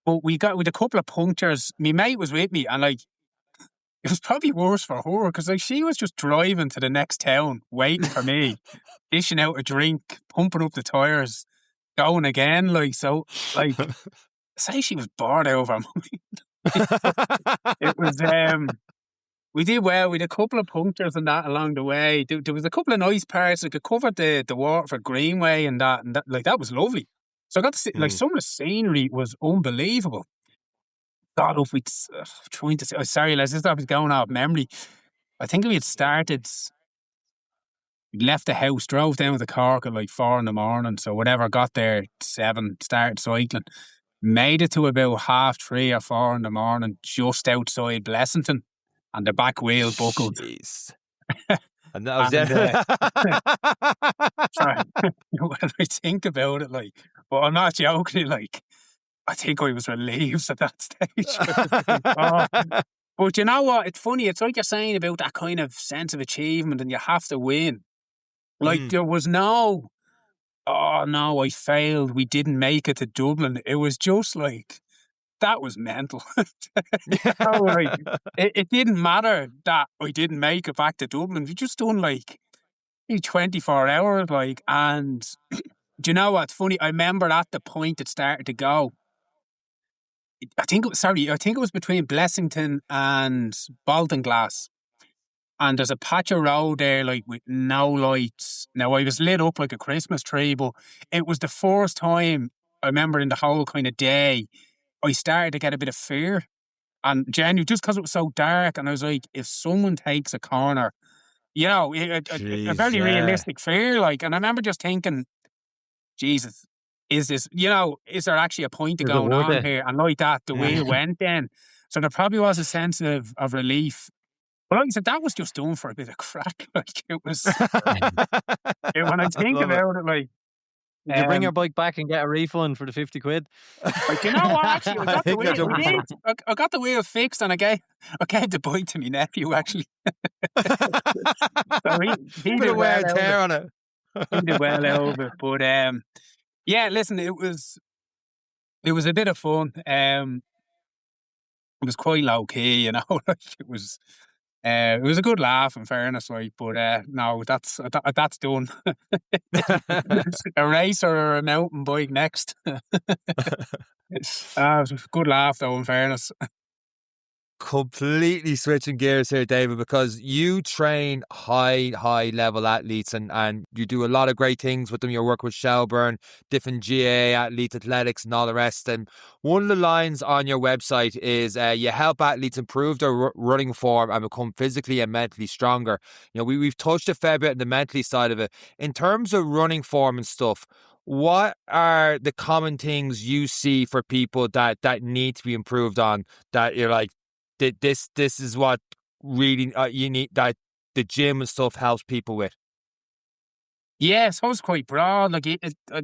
But we got with a couple of punctures. My mate was with me, and like, it was probably worse for her because, like, she was just driving to the next town, waiting for me, dishing out a drink, pumping up the tires, going again. Like, so, like, say she was bored out of her mind. It was, we did well. We had a couple of punctures and that along the way. There was a couple of nice parts. Like, it covered the Waterford Greenway and that, like, that was lovely. So I got to see, like, some of the scenery was unbelievable. Got up with trying to say, sorry, lads, this was going off memory. I think we had started, we left the house, drove down to Cork at like 4 a.m. So whatever, got there at 7, started cycling, made it to about 3:30 or 4 a.m. just outside Blessington, and the back wheel buckled. Jeez. And that was it. When I think about it, like, but I'm not joking, like, I think I was relieved at that stage. But you know what? It's funny. It's like you're saying about that kind of sense of achievement, and you have to win. Like, there was no, oh no, I failed. We didn't make it to Dublin. It was just like, that was mental. Oh, like, it didn't matter that I didn't make it back to Dublin. We just done like 24 hours, like, and do you know what's funny? I remember at the point it started to go. I think it was between Blessington and Baltinglass. And there's a patch of road there, like, with no lights. Now, I was lit up like a Christmas tree, but it was the first time I remember in the whole kind of day, I started to get a bit of fear. And genuinely, just because it was so dark, and I was like, if someone takes a corner, you know, a very realistic fear, like, and I remember just thinking, Jesus, is this, you know, is there actually a point to going on here? And like that, the wheel went then. So there probably was a sense of relief. But like I said, that was just done for a bit of crack. Like, it was, when I think about it, like, did you bring your bike back and get a refund for the 50 quid? Like, you know what? Actually, I got the wheel. I got the wheel fixed, and I gave the bike to my nephew. Actually, so he did well tear on it. He did well out of it. But yeah, listen, it was a bit of fun. It was quite low key, you know. Like, it was a good laugh, in fairness, right? But no, that's done. A race or a mountain bike next. It was a good laugh, though, in fairness. Completely switching gears here, David, because you train high level athletes and you do a lot of great things with them. You work with Shelburne, different GA athletes, athletics, and all the rest. And one of the lines on your website is you help athletes improve their running form and become physically and mentally stronger. You know, we've touched a fair bit on the mentally side of it. In terms of running form and stuff, what are the common things you see for people that need to be improved on, that you're like, this is what really you need, that the gym and stuff helps people with? Yeah, so it's quite broad. Like,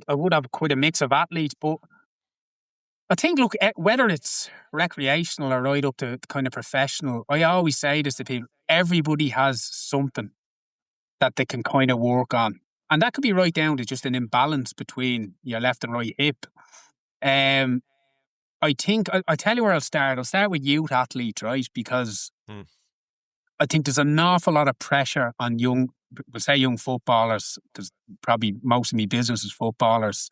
I would have quite a mix of athletes, but I think, look, whether it's recreational or right up to kind of professional, I always say this to people: everybody has something that they can kind of work on, and that could be right down to just an imbalance between your left and right hip. I think I tell you where I'll start. I'll start with youth athletes, right? Because I think there's an awful lot of pressure on young footballers, because probably most of my business is footballers.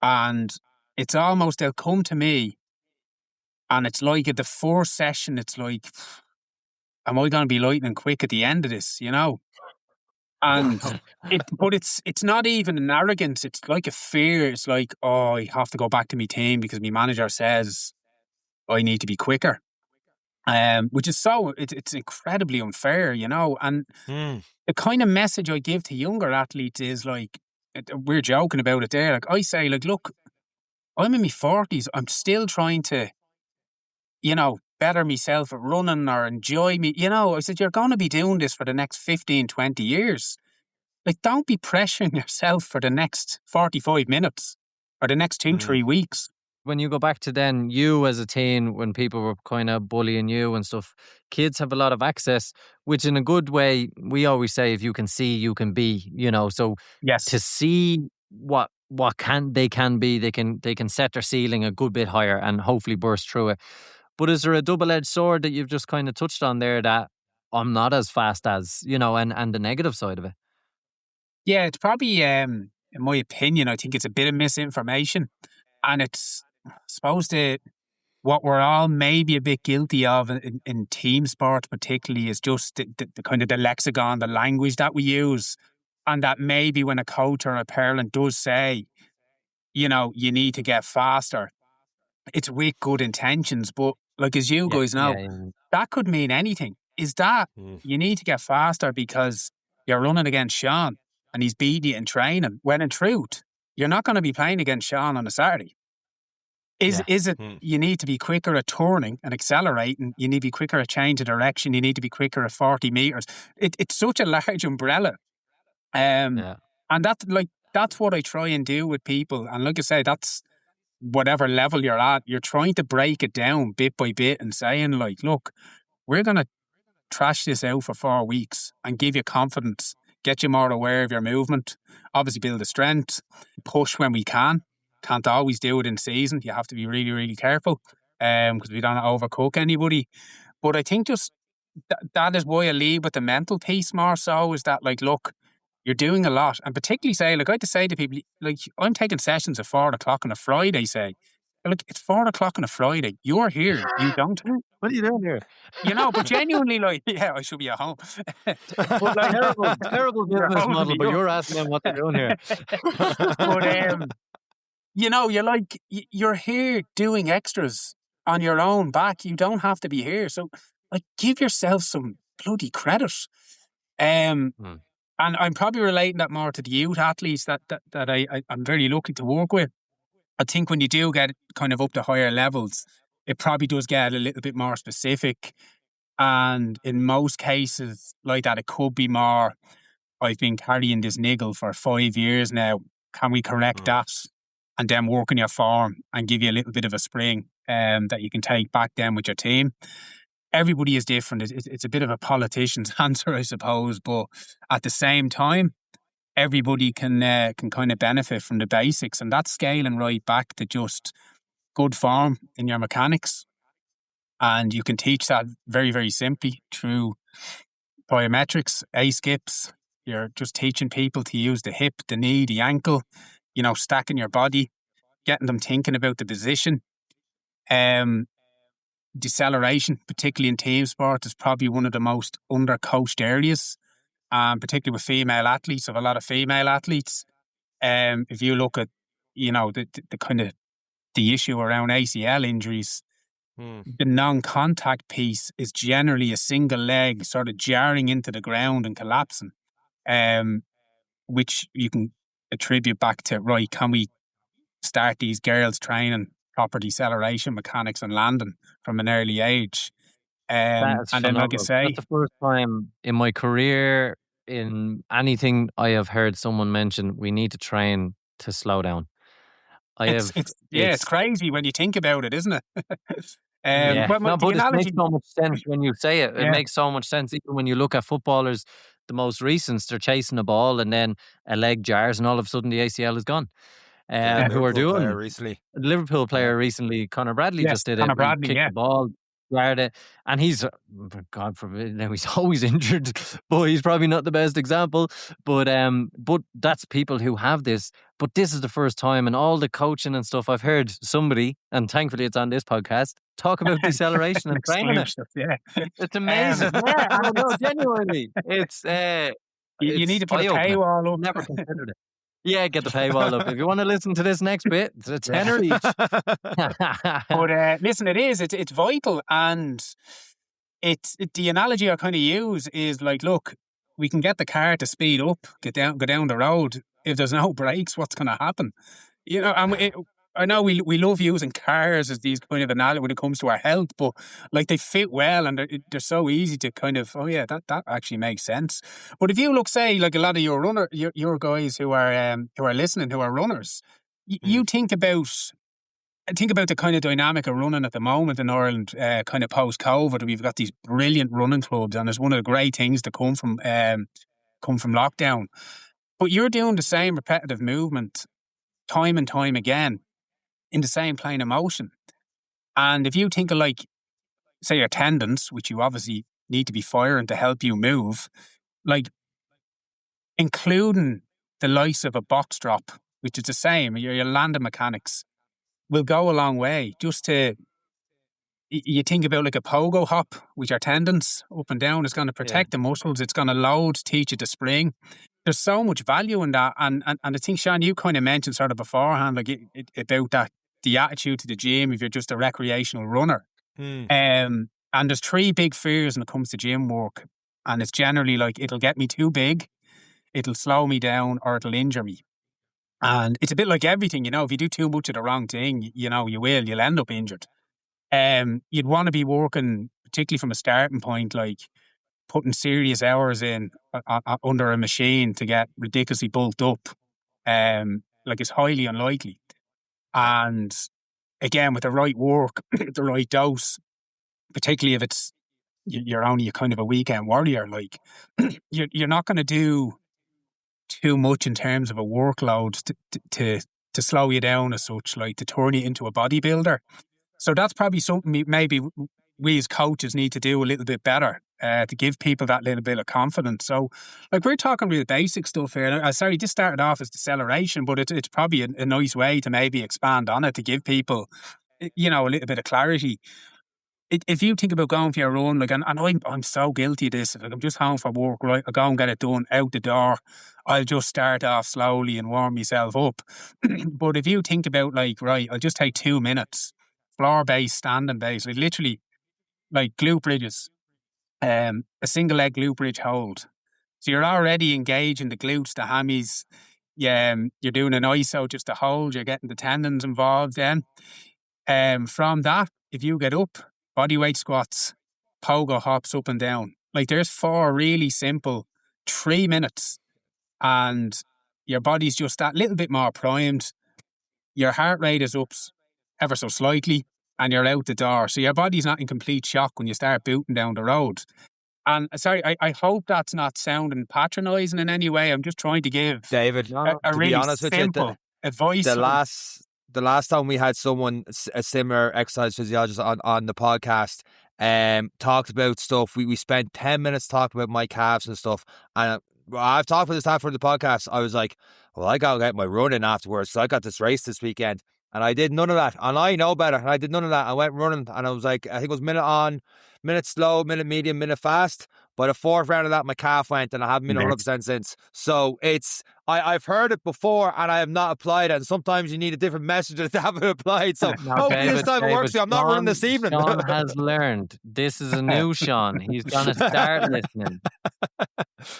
And it's almost, they'll come to me and it's like at the first session, it's like, am I going to be lightning quick at the end of this, you know? And but it's not even an arrogance. It's like a fear. It's like, oh, I have to go back to my team because my manager says I need to be quicker. Which is it's incredibly unfair, you know. And the kind of message I give to younger athletes is like, we're joking about it there. Like, I say, like, look, I'm in my 40s. I'm still trying to, you know, better myself at running or enjoy me. You know, I said, you're going to be doing this for the next 15, 20 years. Like, don't be pressuring yourself for the next 45 minutes or the next 2-3 weeks. When you go back to then, you as a teen, when people were kind of bullying you and stuff, kids have a lot of access, which in a good way, we always say, if you can see, you can be, you know. So yes, to see what they can be, they can set their ceiling a good bit higher and hopefully burst through it. But is there a double-edged sword that you've just kind of touched on there, that I'm not as fast as, you know, and the negative side of it? Yeah, it's probably, in my opinion, I think it's a bit of misinformation. And it's, I suppose, what we're all maybe a bit guilty of in team sports particularly is just the kind of the lexicon, the language that we use. And that maybe when a coach or a parent does say, you know, you need to get faster, it's with good intentions. But like, as you guys know, that could mean anything. Is that you need to get faster because you're running against Sean and he's beating you in training, when in truth, you're not going to be playing against Sean on a Saturday. Is it you need to be quicker at turning and accelerating, you need to be quicker at change of direction, you need to be quicker at 40 metres. It's such a large umbrella. And that's what I try and do with people. And like I say, that's whatever level you're at, you're trying to break it down bit by bit and saying, like, look, we're going to trash this out for 4 weeks and give you confidence get you more aware of your movement, obviously build the strength, push when we can. Can't always do it in season. You have to be really, really careful because we don't overcook anybody. But I think just that is why I lead with the mental piece more so, is that, like, look, you're doing a lot. And particularly say, like, I like to say to people, like, I'm taking sessions at 4:00 on a Friday, say. Like, it's 4:00 on a Friday. You're here. You don't. What are you doing here? But genuinely, like, yeah, I should be at home. But like, terrible business model, but you're asking them what they're doing here. But you're like, you're here doing extras on your own back. You don't have to be here. So, like, give yourself some bloody credit. And I'm probably relating that more to the youth athletes that I'm very lucky to work with. I think when you do get kind of up to higher levels, it probably does get a little bit more specific. And in most cases like that, it could be more, I've been carrying this niggle for 5 years now. Can we correct that? And then work on your form and give you a little bit of a spring that you can take back then with your team. Everybody is different. It's a bit of a politician's answer, I suppose. But at the same time, everybody can kind of benefit from the basics, and that's scaling right back to just good form in your mechanics. And you can teach that very, very simply through biometrics, A-skips. You're just teaching people to use the hip, the knee, the ankle, stacking your body, getting them thinking about the position. Deceleration, particularly in team sport, is probably one of the most under-coached areas. Particularly with female athletes, of a lot of female athletes. If you look at, the kind of the issue around ACL injuries, the non-contact piece is generally a single leg sort of jarring into the ground and collapsing, which you can attribute back to, right, can we start these girls training proper deceleration mechanics and landing from an early age? And then, like I say, that's the first time in my career in anything I have heard someone mention we need to train to slow down. It's crazy when you think about it, isn't it? But it makes so much sense when you say it. It makes so much sense. Even when you look at footballers, the most recent, they're chasing a ball and then a leg jars and all of a sudden the ACL is gone. Who are doing recently? The Liverpool player recently, Conor Bradley, just did it. Conor Bradley, kicked the ball, jarred it, and he's, God forbid, now he's always injured, but he's probably not the best example. But that's people who have this. But this is the first time, and all the coaching and stuff, I've heard somebody, and thankfully it's on this podcast, talk about deceleration and training it. Yeah, it's amazing. No, genuinely, it's you need to put a paywall up. Never considered it. Yeah, get the paywall up. If you want to listen to this next bit, it's a tenner each. But listen, it's vital, and the analogy I kind of use is like, look, we can get the car to speed up, go down the road. If there's no brakes, what's going to happen? And I know we love using cars as these kind of analogy when it comes to our health, but like, they fit well and they're so easy to kind of, oh yeah, that actually makes sense. But if you look, say, like a lot of your guys who are listening, who are runners, you think about the kind of dynamic of running at the moment in Ireland, kind of post-COVID. We've got these brilliant running clubs, and it's one of the great things to come from lockdown. But you're doing the same repetitive movement time and time again in the same plane of motion. And if you think of, like, say, your tendons, which you obviously need to be firing to help you move, like, including the likes of a box drop, which is the same, your landing mechanics, will go a long way. Just to, you think about like a pogo hop with your tendons up and down, it's going to protect the muscles, it's going to load, teach you to spring. There's so much value in that. And I think, Sean, you kind of mentioned sort of beforehand, like, about that, the attitude to the gym if you're just a recreational runner. And there's 3 big fears when it comes to gym work. And it's generally like, it'll get me too big, it'll slow me down, or it'll injure me. And it's a bit like everything, if you do too much of the wrong thing, you'll end up injured. You'd want to be working, particularly from a starting point, like putting serious hours in under a machine to get ridiculously bulked up. Like, it's highly unlikely. And again, with the right work, the right dose, particularly if you're only a kind of a weekend warrior, like, you're not going to do too much in terms of a workload to slow you down as such, like to turn you into a bodybuilder. So that's probably something maybe we as coaches need to do a little bit better to give people that little bit of confidence. So, like, we're talking real basic stuff here. Sorry, this started off as deceleration, but it's probably a nice way to maybe expand on it to give people, you know, a little bit of clarity. If you think about going for your run, like, and I'm so guilty of this. Like, I'm just home from work, right? I go and get it done out the door. I'll just start off slowly and warm myself up. But if you think about, like, right, I'll just take 2 minutes, floor base, standing base, like literally, like glute bridges, a single leg glute bridge hold. So you're already engaging the glutes, the hammies. Yeah, you're doing an ISO just to hold. You're getting the tendons involved. Then, from that, if you get up, body weight squats, pogo hops up and down. Like, there's 4 really simple 3 minutes, and your body's just that little bit more primed. Your heart rate is up ever so slightly, and you're out the door. So your body's not in complete shock when you start booting down the road. And sorry, I hope that's not sounding patronising in any way. I'm just trying to give David, a to really be honest with you, advice. The last time we had someone, a similar exercise physiologist on the podcast, talked about stuff. We spent 10 minutes talking about my calves and stuff. And I've talked with this after the podcast. I was like, well, I got to get my run in afterwards. So I got this race this weekend. And I did none of that. And I know better. And I did none of that. I went running and I was like, I think it was minute on, minute slow, minute medium, minute fast. By the 4th round of that, my calf went and I haven't been 100% since. So I've heard it before and I have not applied it. And sometimes you need a different message to have it applied. So hopefully this time it works for you. I'm not running this evening. Sean has learned. This is a new Sean. He's going to start listening.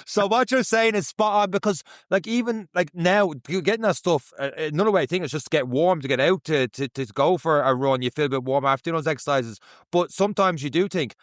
So what you're saying is spot on, because like even like now getting that stuff, another way I think is just to get warm, to get out, to go for a run. You feel a bit warm after doing those exercises. But sometimes you do think,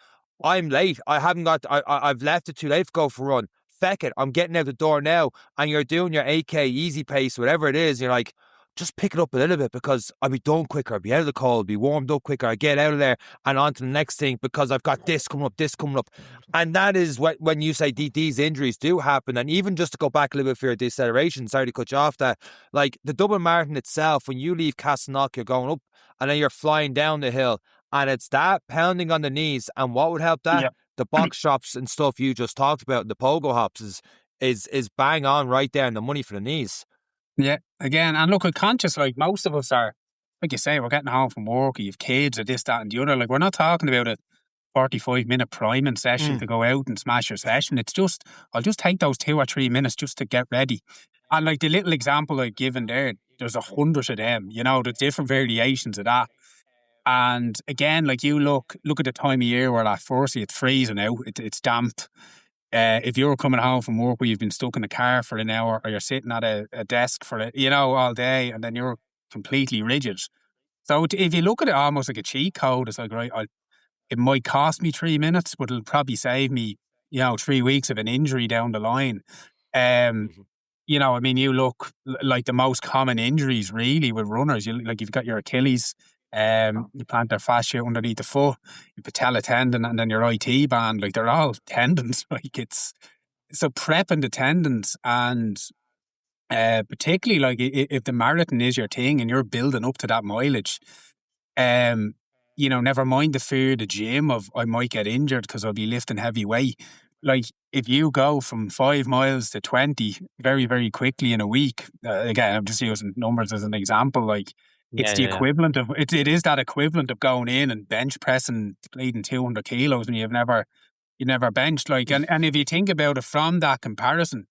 I'm late. I've left it too late to go for a run. Feck it. I'm getting out the door now. And you're doing your 8K easy pace, whatever it is. You're like, just pick it up a little bit because I'll be done quicker. I'll be out of the cold, be warmed up quicker. I get out of there and on to the next thing because I've got this coming up. And that is when you say these injuries do happen. And even just to go back a little bit for your deceleration, sorry to cut you off, that like the Dublin Marathon itself, when you leave Castleknock, you're going up and then you're flying down the hill. And it's that pounding on the knees. And what would help that? Yep. The box shops and stuff you just talked about, the pogo hops is bang on right there in the money for the knees. Yeah, again, and look, we're conscious, like most of us are, like you say, we're getting home from work, or you have kids or this, that and the other. Like, we're not talking about a 45-minute priming session to go out and smash your session. It's just, I'll just take those 2 or 3 minutes just to get ready. And like the little example I've given there, there's 100 of them, you know, the different variations of that. And again, like you look at the time of year where firstly it's freezing out, it's damp. If you're coming home from work where you've been stuck in a car for an hour, or you're sitting at a desk for all day, and then you're completely rigid. So if you look at it almost like a cheat code, it's like, right, it might cost me 3 minutes, but it'll probably save me, 3 weeks of an injury down the line. I mean, you look like the most common injuries really with runners. You've got your Achilles. You plantar fascia underneath the foot, your patella tendon, and then your IT band. Like, they're all tendons. Like, it's so prepping the tendons, and particularly like if the marathon is your thing and you're building up to that mileage, never mind the fear of the gym of I might get injured because I'll be lifting heavy weight. Like, if you go from 5 miles to 20 very, very quickly in a week, again, I'm just using numbers as an example, like, it's the equivalent of it is that equivalent of going in and bench pressing bleeding 200 kilos when you never benched. Like, and if you think about it from that comparison,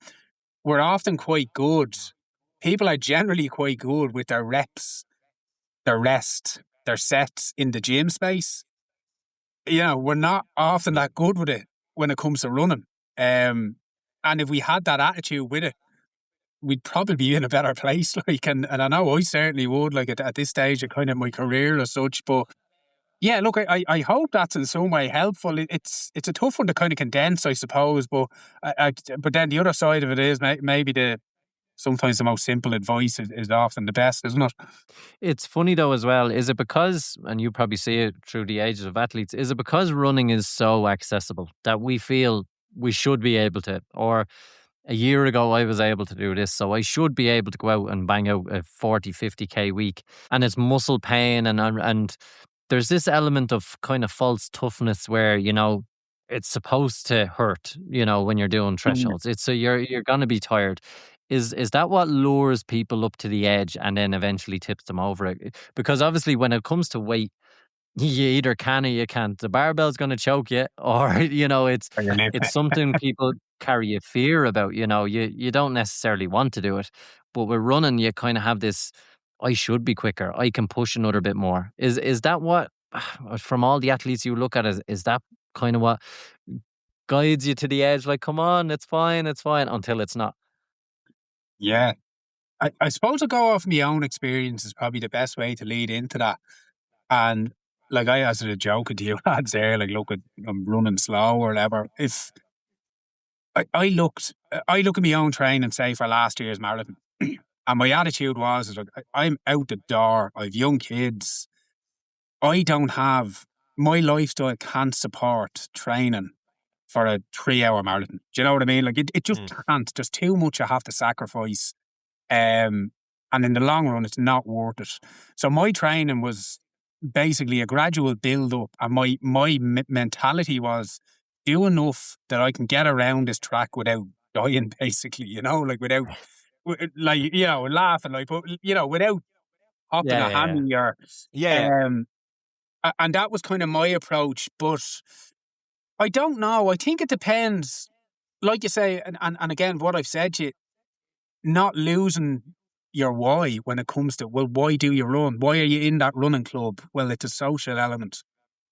we're often quite good. People are generally quite good with their reps, their rest, their sets in the gym space. We're not often that good with it when it comes to running. And if we had that attitude with it, we'd probably be in a better place. Like, and I know I certainly would, like at this stage of kind of my career as such. But yeah, look, I hope that's in some way helpful. It's a tough one to kind of condense, I suppose. But but then the other side of it is maybe sometimes the most simple advice is often the best, isn't it? It's funny though as well. Is it because, and you probably see it through the ages of athletes, is it because running is so accessible that we feel we should be able to, or a year ago I was able to do this, so I should be able to go out and bang out a 40, 50K week. And it's muscle pain and there's this element of kind of false toughness where, you know, it's supposed to hurt, you know, when you're doing thresholds. It's so you're gonna be tired. Is that what lures people up to the edge and then eventually tips them over it? Because obviously when it comes to weight, you either can or you can't. The barbell's going to choke you, or you know, it's something people carry a fear about. You know, you don't necessarily want to do it, but with running, you kind of have this. I should be quicker. I can push another bit more. Is that what, from all the athletes you look at, is that kind of what guides you to the edge? Like, come on, it's fine, until it's not. Yeah, I suppose to go off my own experience is probably the best way to lead into that. And like I as a joke to you lads there, like look at I'm running slow or whatever. If I look at my own training, say for last year's marathon, and my attitude was like I'm out the door. I've young kids. I don't have my lifestyle can't support training for a 3-hour marathon. Do you know what I mean? Like it just can't. There's too much I have to sacrifice. And in the long run, it's not worth it. So my training was basically a gradual build up, and my mentality was do enough that I can get around this track without dying, basically, you know, like without, like, you know, laughing, like, but, you know, without hopping a hammy or, and that was kind of my approach. But I don't know. I think it depends, like you say, and again, what I've said to you, not losing your why when it comes to, well, why do you run? Why are you in that running club? Well, it's a social element.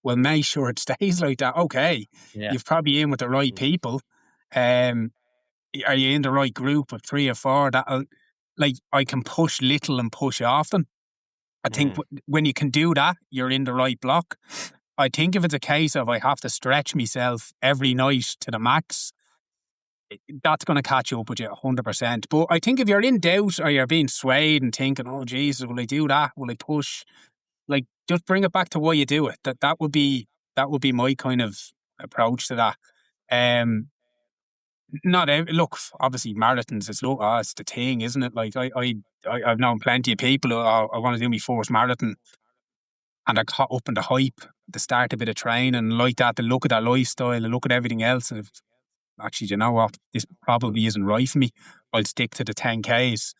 Well, make sure it stays like that. Okay, you've probably in with the right people. Are you in the right group of 3 or 4? That, like, I can push little and push often. I think when you can do that, you're in the right block. I think if it's a case of I have to stretch myself every night to the max, that's going to catch up with you 100%. But I think if you're in doubt or you're being swayed and thinking, oh, Jesus, will I do that? Will I push? Like, just bring it back to why you do it. That would be my kind of approach to that. Look, obviously marathons, it's the thing, isn't it? Like I've known plenty of people who I want to do my first marathon, and they're caught up in the hype, the start a bit of training like that, the look at that lifestyle, the look at everything else, and actually, you know what, this probably isn't right for me. I'll stick to the 10Ks.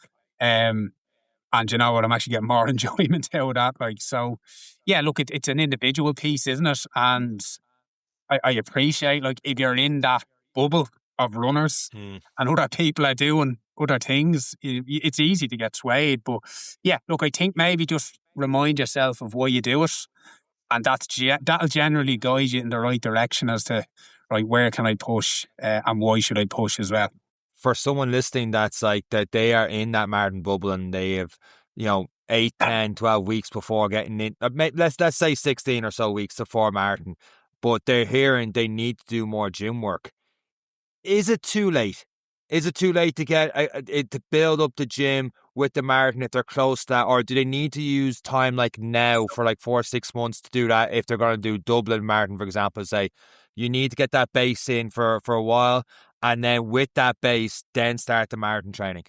And you know what, I'm actually getting more enjoyment out of that. Like, so yeah, look, it's an individual piece, isn't it? And I appreciate, like, if you're in that bubble of runners and other people are doing other things, it's easy to get swayed. But yeah, look, I think maybe just remind yourself of why you do it, and that'll generally guide you in the right direction as to, right, where can I push and why should I push as well. For someone listening that's like that, they are in that marathon bubble and they have, you know, 8, 10, 12 weeks before getting in, let's say 16 or so weeks before marathon, but they're hearing they need to do more gym work. Is it too late? Is it too late to get to build up the gym with the marathon if they're close to that, or do they need to use time like now for like 4 or 6 months to do that? If they're going to do Dublin Marathon, for example, say you need to get that base in for a while, and then with that base, then start the marathon training.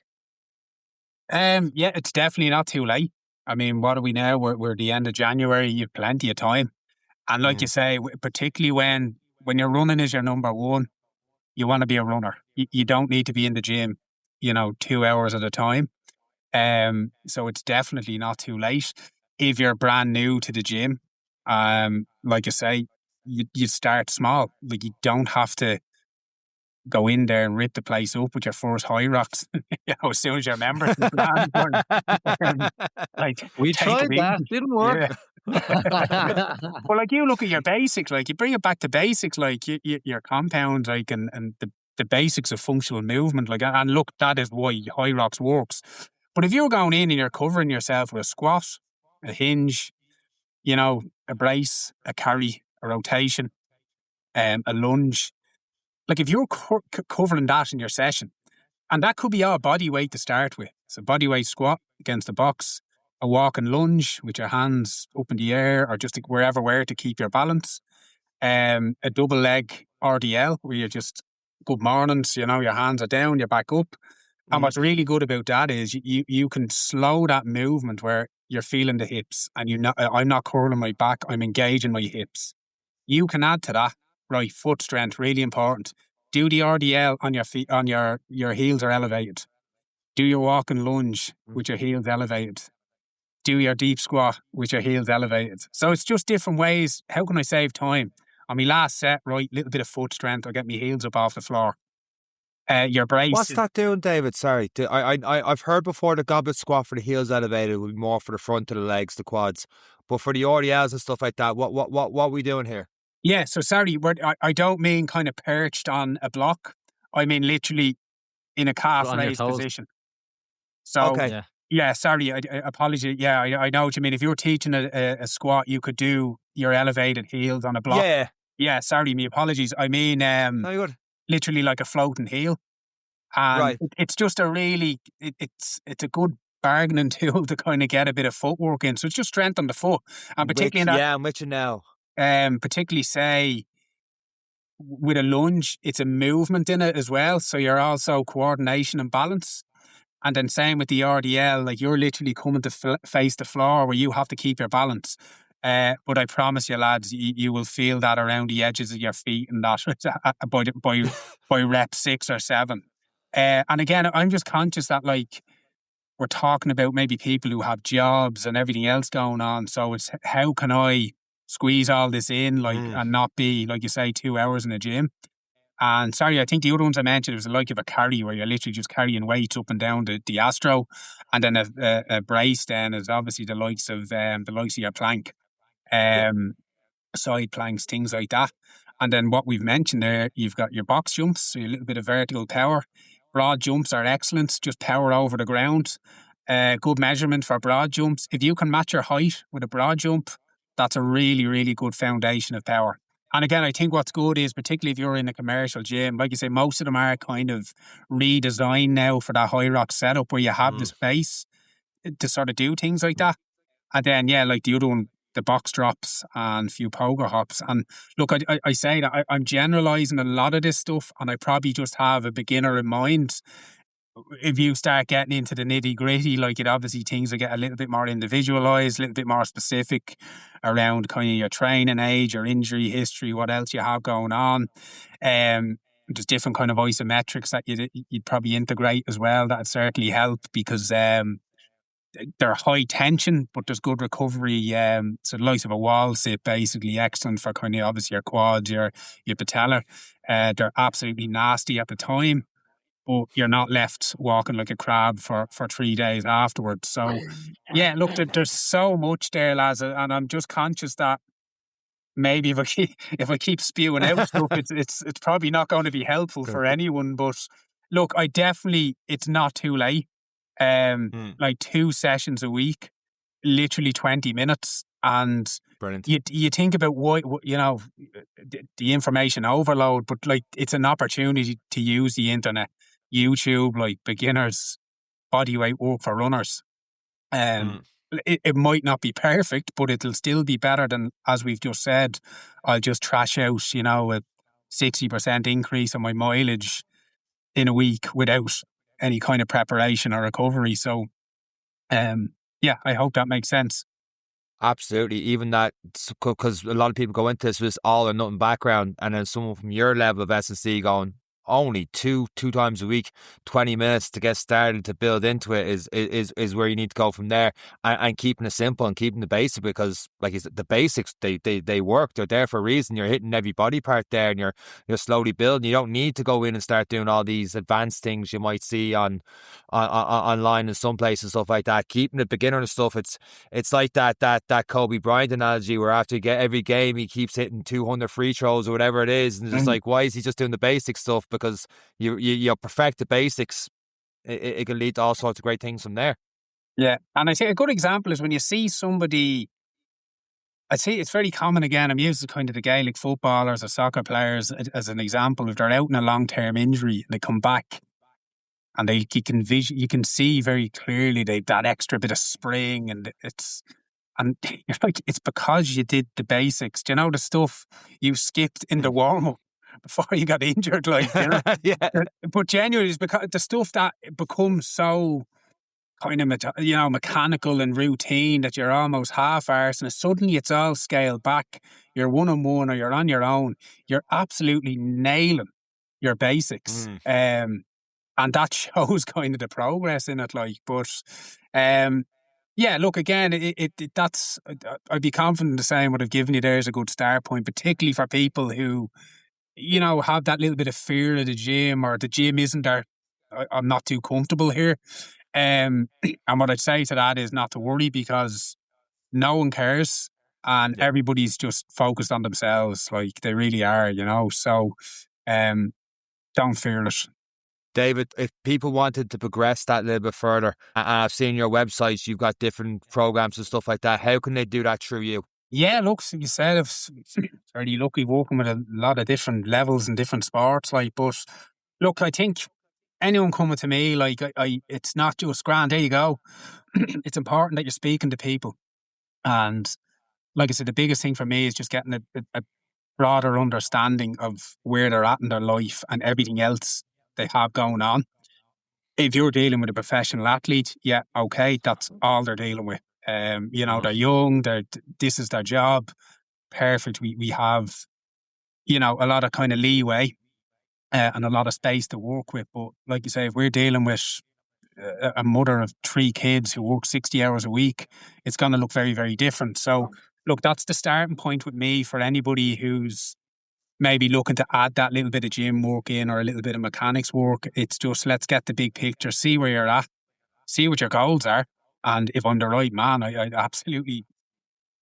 Yeah, it's definitely not too late. I mean, what are we now? We're the end of January. You've plenty of time, and like you say, particularly when you're running is your number one, you want to be a runner. You don't need to be in the gym, you know, 2 hours at a time. So it's definitely not too late. If you're brand new to the gym, like I say, you start small. Like, you don't have to go in there and rip the place up with your first high rocks. You know, as soon as you're a member of the brand, like, we tried that, didn't work. Yeah. Well, like, you look at your basics, like you bring it back to basics, like your compounds, like and the basics of functional movement, like, and look, that is why high rocks works. But if you're going in and you're covering yourself with a squat, a hinge, you know, a brace, a carry, a rotation, a lunge, like if you're covering that in your session, and that could be all body weight to start with. So body weight squat against the box, a walk and lunge with your hands up in the air or just where to keep your balance, a double leg RDL where you're just good mornings, your hands are down, you're back up. And what's really good about that is you can slow that movement where you're feeling the hips and I'm not curling my back, I'm engaging my hips. You can add to that, right? Foot strength, really important. Do the RDL on your feet, on your heels are elevated. Do your walk and lunge with your heels elevated. Do your deep squat with your heels elevated. So it's just different ways. How can I save time? On my last set, right, little bit of foot strength, I'll get my heels up off the floor. Your brace. What's that doing, David? Sorry. I've heard before the goblet squat for the heels elevated would be more for the front of the legs, the quads. But for the RDLs and stuff like that, what are we doing here? Yeah, so sorry, I don't mean kind of perched on a block. I mean literally in a calf raised position. So, okay. Yeah, sorry, I apologize. Yeah, I know what you mean. If you were teaching a squat, you could do your elevated heels on a block. Yeah. Yeah, sorry, my apologies. I mean, No, you're good. literally like a floating heel. And right. It's just a really, it's a good bargaining tool to kind of get a bit of footwork in. So it's just strength on the foot. And particularly I'm with you now. Particularly say with a lunge, it's a movement in it as well. So you're also coordination and balance. And then same with the RDL, like you're literally coming to face the floor where you have to keep your balance. But I promise you, lads, you will feel that around the edges of your feet and that by rep 6 or 7. And again, I'm just conscious that like we're talking about maybe people who have jobs and everything else going on. So it's how can I squeeze all this in, like, and not be, like you say, 2 hours in a gym. And sorry, I think the other ones I mentioned, it was like of a carry where you're literally just carrying weights up and down the Astro. And then a brace then is obviously the likes of your plank, side planks, things like that. And then what we've mentioned there, you've got your box jumps, so a little bit of vertical power. Broad jumps are excellent, just power over the ground. Good measurement for broad jumps. If you can match your height with a broad jump, that's a really, really good foundation of power. And again, I think what's good is, particularly if you're in a commercial gym, like you say, most of them are kind of redesigned now for that high rock setup where you have the space to sort of do things like that. And then, yeah, like the other one, the box drops and a few pogo hops. And look, I say that I'm generalizing a lot of this stuff, and I probably just have a beginner in mind. If you start getting into the nitty gritty, like it obviously things will get a little bit more individualized, a little bit more specific around kind of your training age, your injury history, what else you have going on. There's different kind of isometrics that you'd probably integrate as well. That'd certainly help because they're high tension, but there's good recovery. So the likes of a wall sit, basically excellent for kind of obviously your quads, your patellar. They're absolutely nasty at the time, but you're not left walking like a crab for 3 days afterwards. So, yeah, look, there's so much there, lads, and I'm just conscious that maybe if I keep spewing out stuff, it's probably not going to be helpful for anyone. But look, it's not too late. Like 2 sessions a week, literally 20 minutes, and brilliant. You think about why, the information overload, but like it's an opportunity to use the internet. YouTube, like beginners, bodyweight work for runners. It might not be perfect, but it'll still be better than, as we've just said, I'll just trash out, a 60% increase on my mileage in a week without any kind of preparation or recovery. So, yeah, I hope that makes sense. Absolutely. Even that, because a lot of people go into this with all or nothing background, and then someone from your level of S&C going, only two times a week, 20 minutes to get started, to build into it is where you need to go from there, and keeping it simple and keeping the basic, because like you said, the basics, they work. They're there for a reason. You're hitting every body part there, and you're slowly building. You don't need to go in and start doing all these advanced things you might see on online in some places, stuff like that. Keeping it beginner and stuff, it's like that Kobe Bryant analogy where after you get every game he keeps hitting 200 free throws or whatever it is, and it's just like, why is he just doing the basic stuff? Because you perfect the basics, it can lead to all sorts of great things from there. Yeah, and I think a good example is when you see somebody. I see it's very common again. I'm using kind of the Gaelic footballers or soccer players as an example. If they're out in a long-term injury and they come back, and you can see very clearly they've that extra bit of spring, and you're like, it's because you did the basics. Do you know the stuff you skipped in the warm-up? before you got injured, like, you know. Yeah. But genuinely, it's because the stuff that becomes so kind of mechanical and routine that you're almost half-arsed, and suddenly it's all scaled back. You're one-on-one or you're on your own. You're absolutely nailing your basics. And that shows kind of the progress in it, like. But yeah, look, again, that's I'd be confident in saying what I've given you there is a good start point, particularly for people who, you know, have that little bit of fear of the gym, or the gym isn't there. I'm not too comfortable here. And what I'd say to that is not to worry, because no one cares, and everybody's just focused on themselves, like they really are, you know. So don't fear it. David, if people wanted to progress that a little bit further, and I've seen your websites, you've got different programs and stuff like that, how can they do that through you? Yeah, look, so you said I'm very lucky working with a lot of different levels and different sports, like. But look, I think anyone coming to me, like, I it's not just grand, there you go. It's important that you're speaking to people. And like I said, the biggest thing for me is just getting a broader understanding of where they're at in their life and everything else they have going on. If you're dealing with a professional athlete, yeah, okay, that's all they're dealing with. You know, they're young, this is their job. Perfect. We have, you know, a lot of kind of leeway and a lot of space to work with. But like you say, if we're dealing with a mother of 3 kids who work 60 hours a week, it's going to look very, very different. So look, that's the starting point with me for anybody who's maybe looking to add that little bit of gym work in, or a little bit of mechanics work. It's just, let's get the big picture, see where you're at, see what your goals are. And if I'm the right man, I'd absolutely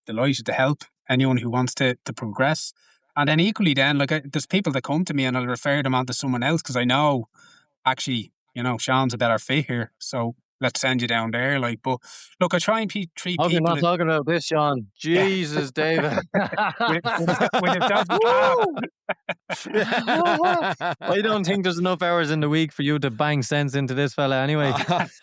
delighted to help anyone who wants to progress. And then equally then, like, there's people that come to me and I'll refer them on to someone else, because I know, actually, you know, Sean's a better fit here, so let's send you down there. Like, but look, I try and treat people. You're not talking about this, Sean. Jesus, David. with a dodgy calf. I don't think there's enough hours in the week for you to bang sense into this fella anyway.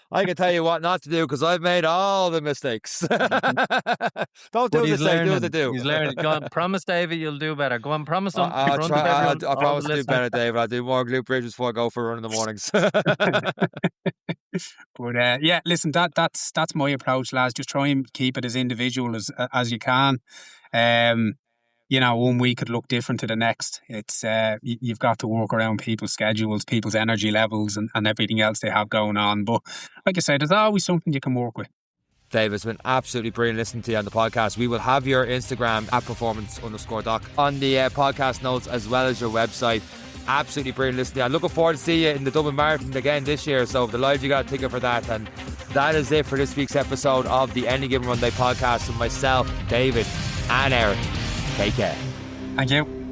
I can tell you what not to do, because I've made all the mistakes. Don't do this, do what to do. He's learning. Go on, promise, David, you'll do better. Go on, promise him. I promise to do better, David. I'll do more glute bridges before I go for a run in the mornings. But yeah, listen, that's my approach, lads. Just try and keep it as individual as you can. You know, one week could look different to the next. It's you've got to work around people's schedules, people's energy levels, and everything else they have going on. But like I said, there's always something you can work with. Dave, it's been absolutely brilliant listening to you on the podcast. We will have your Instagram at performance_doc on the podcast notes, as well as your website. Absolutely brilliant listening to you. I'm looking forward to see you in the Dublin Marathon again this year, so delighted you got a ticket for that. And that is it for this week's episode of the Any Given Run Day podcast with myself, David, and Eric. Take care. Thank you.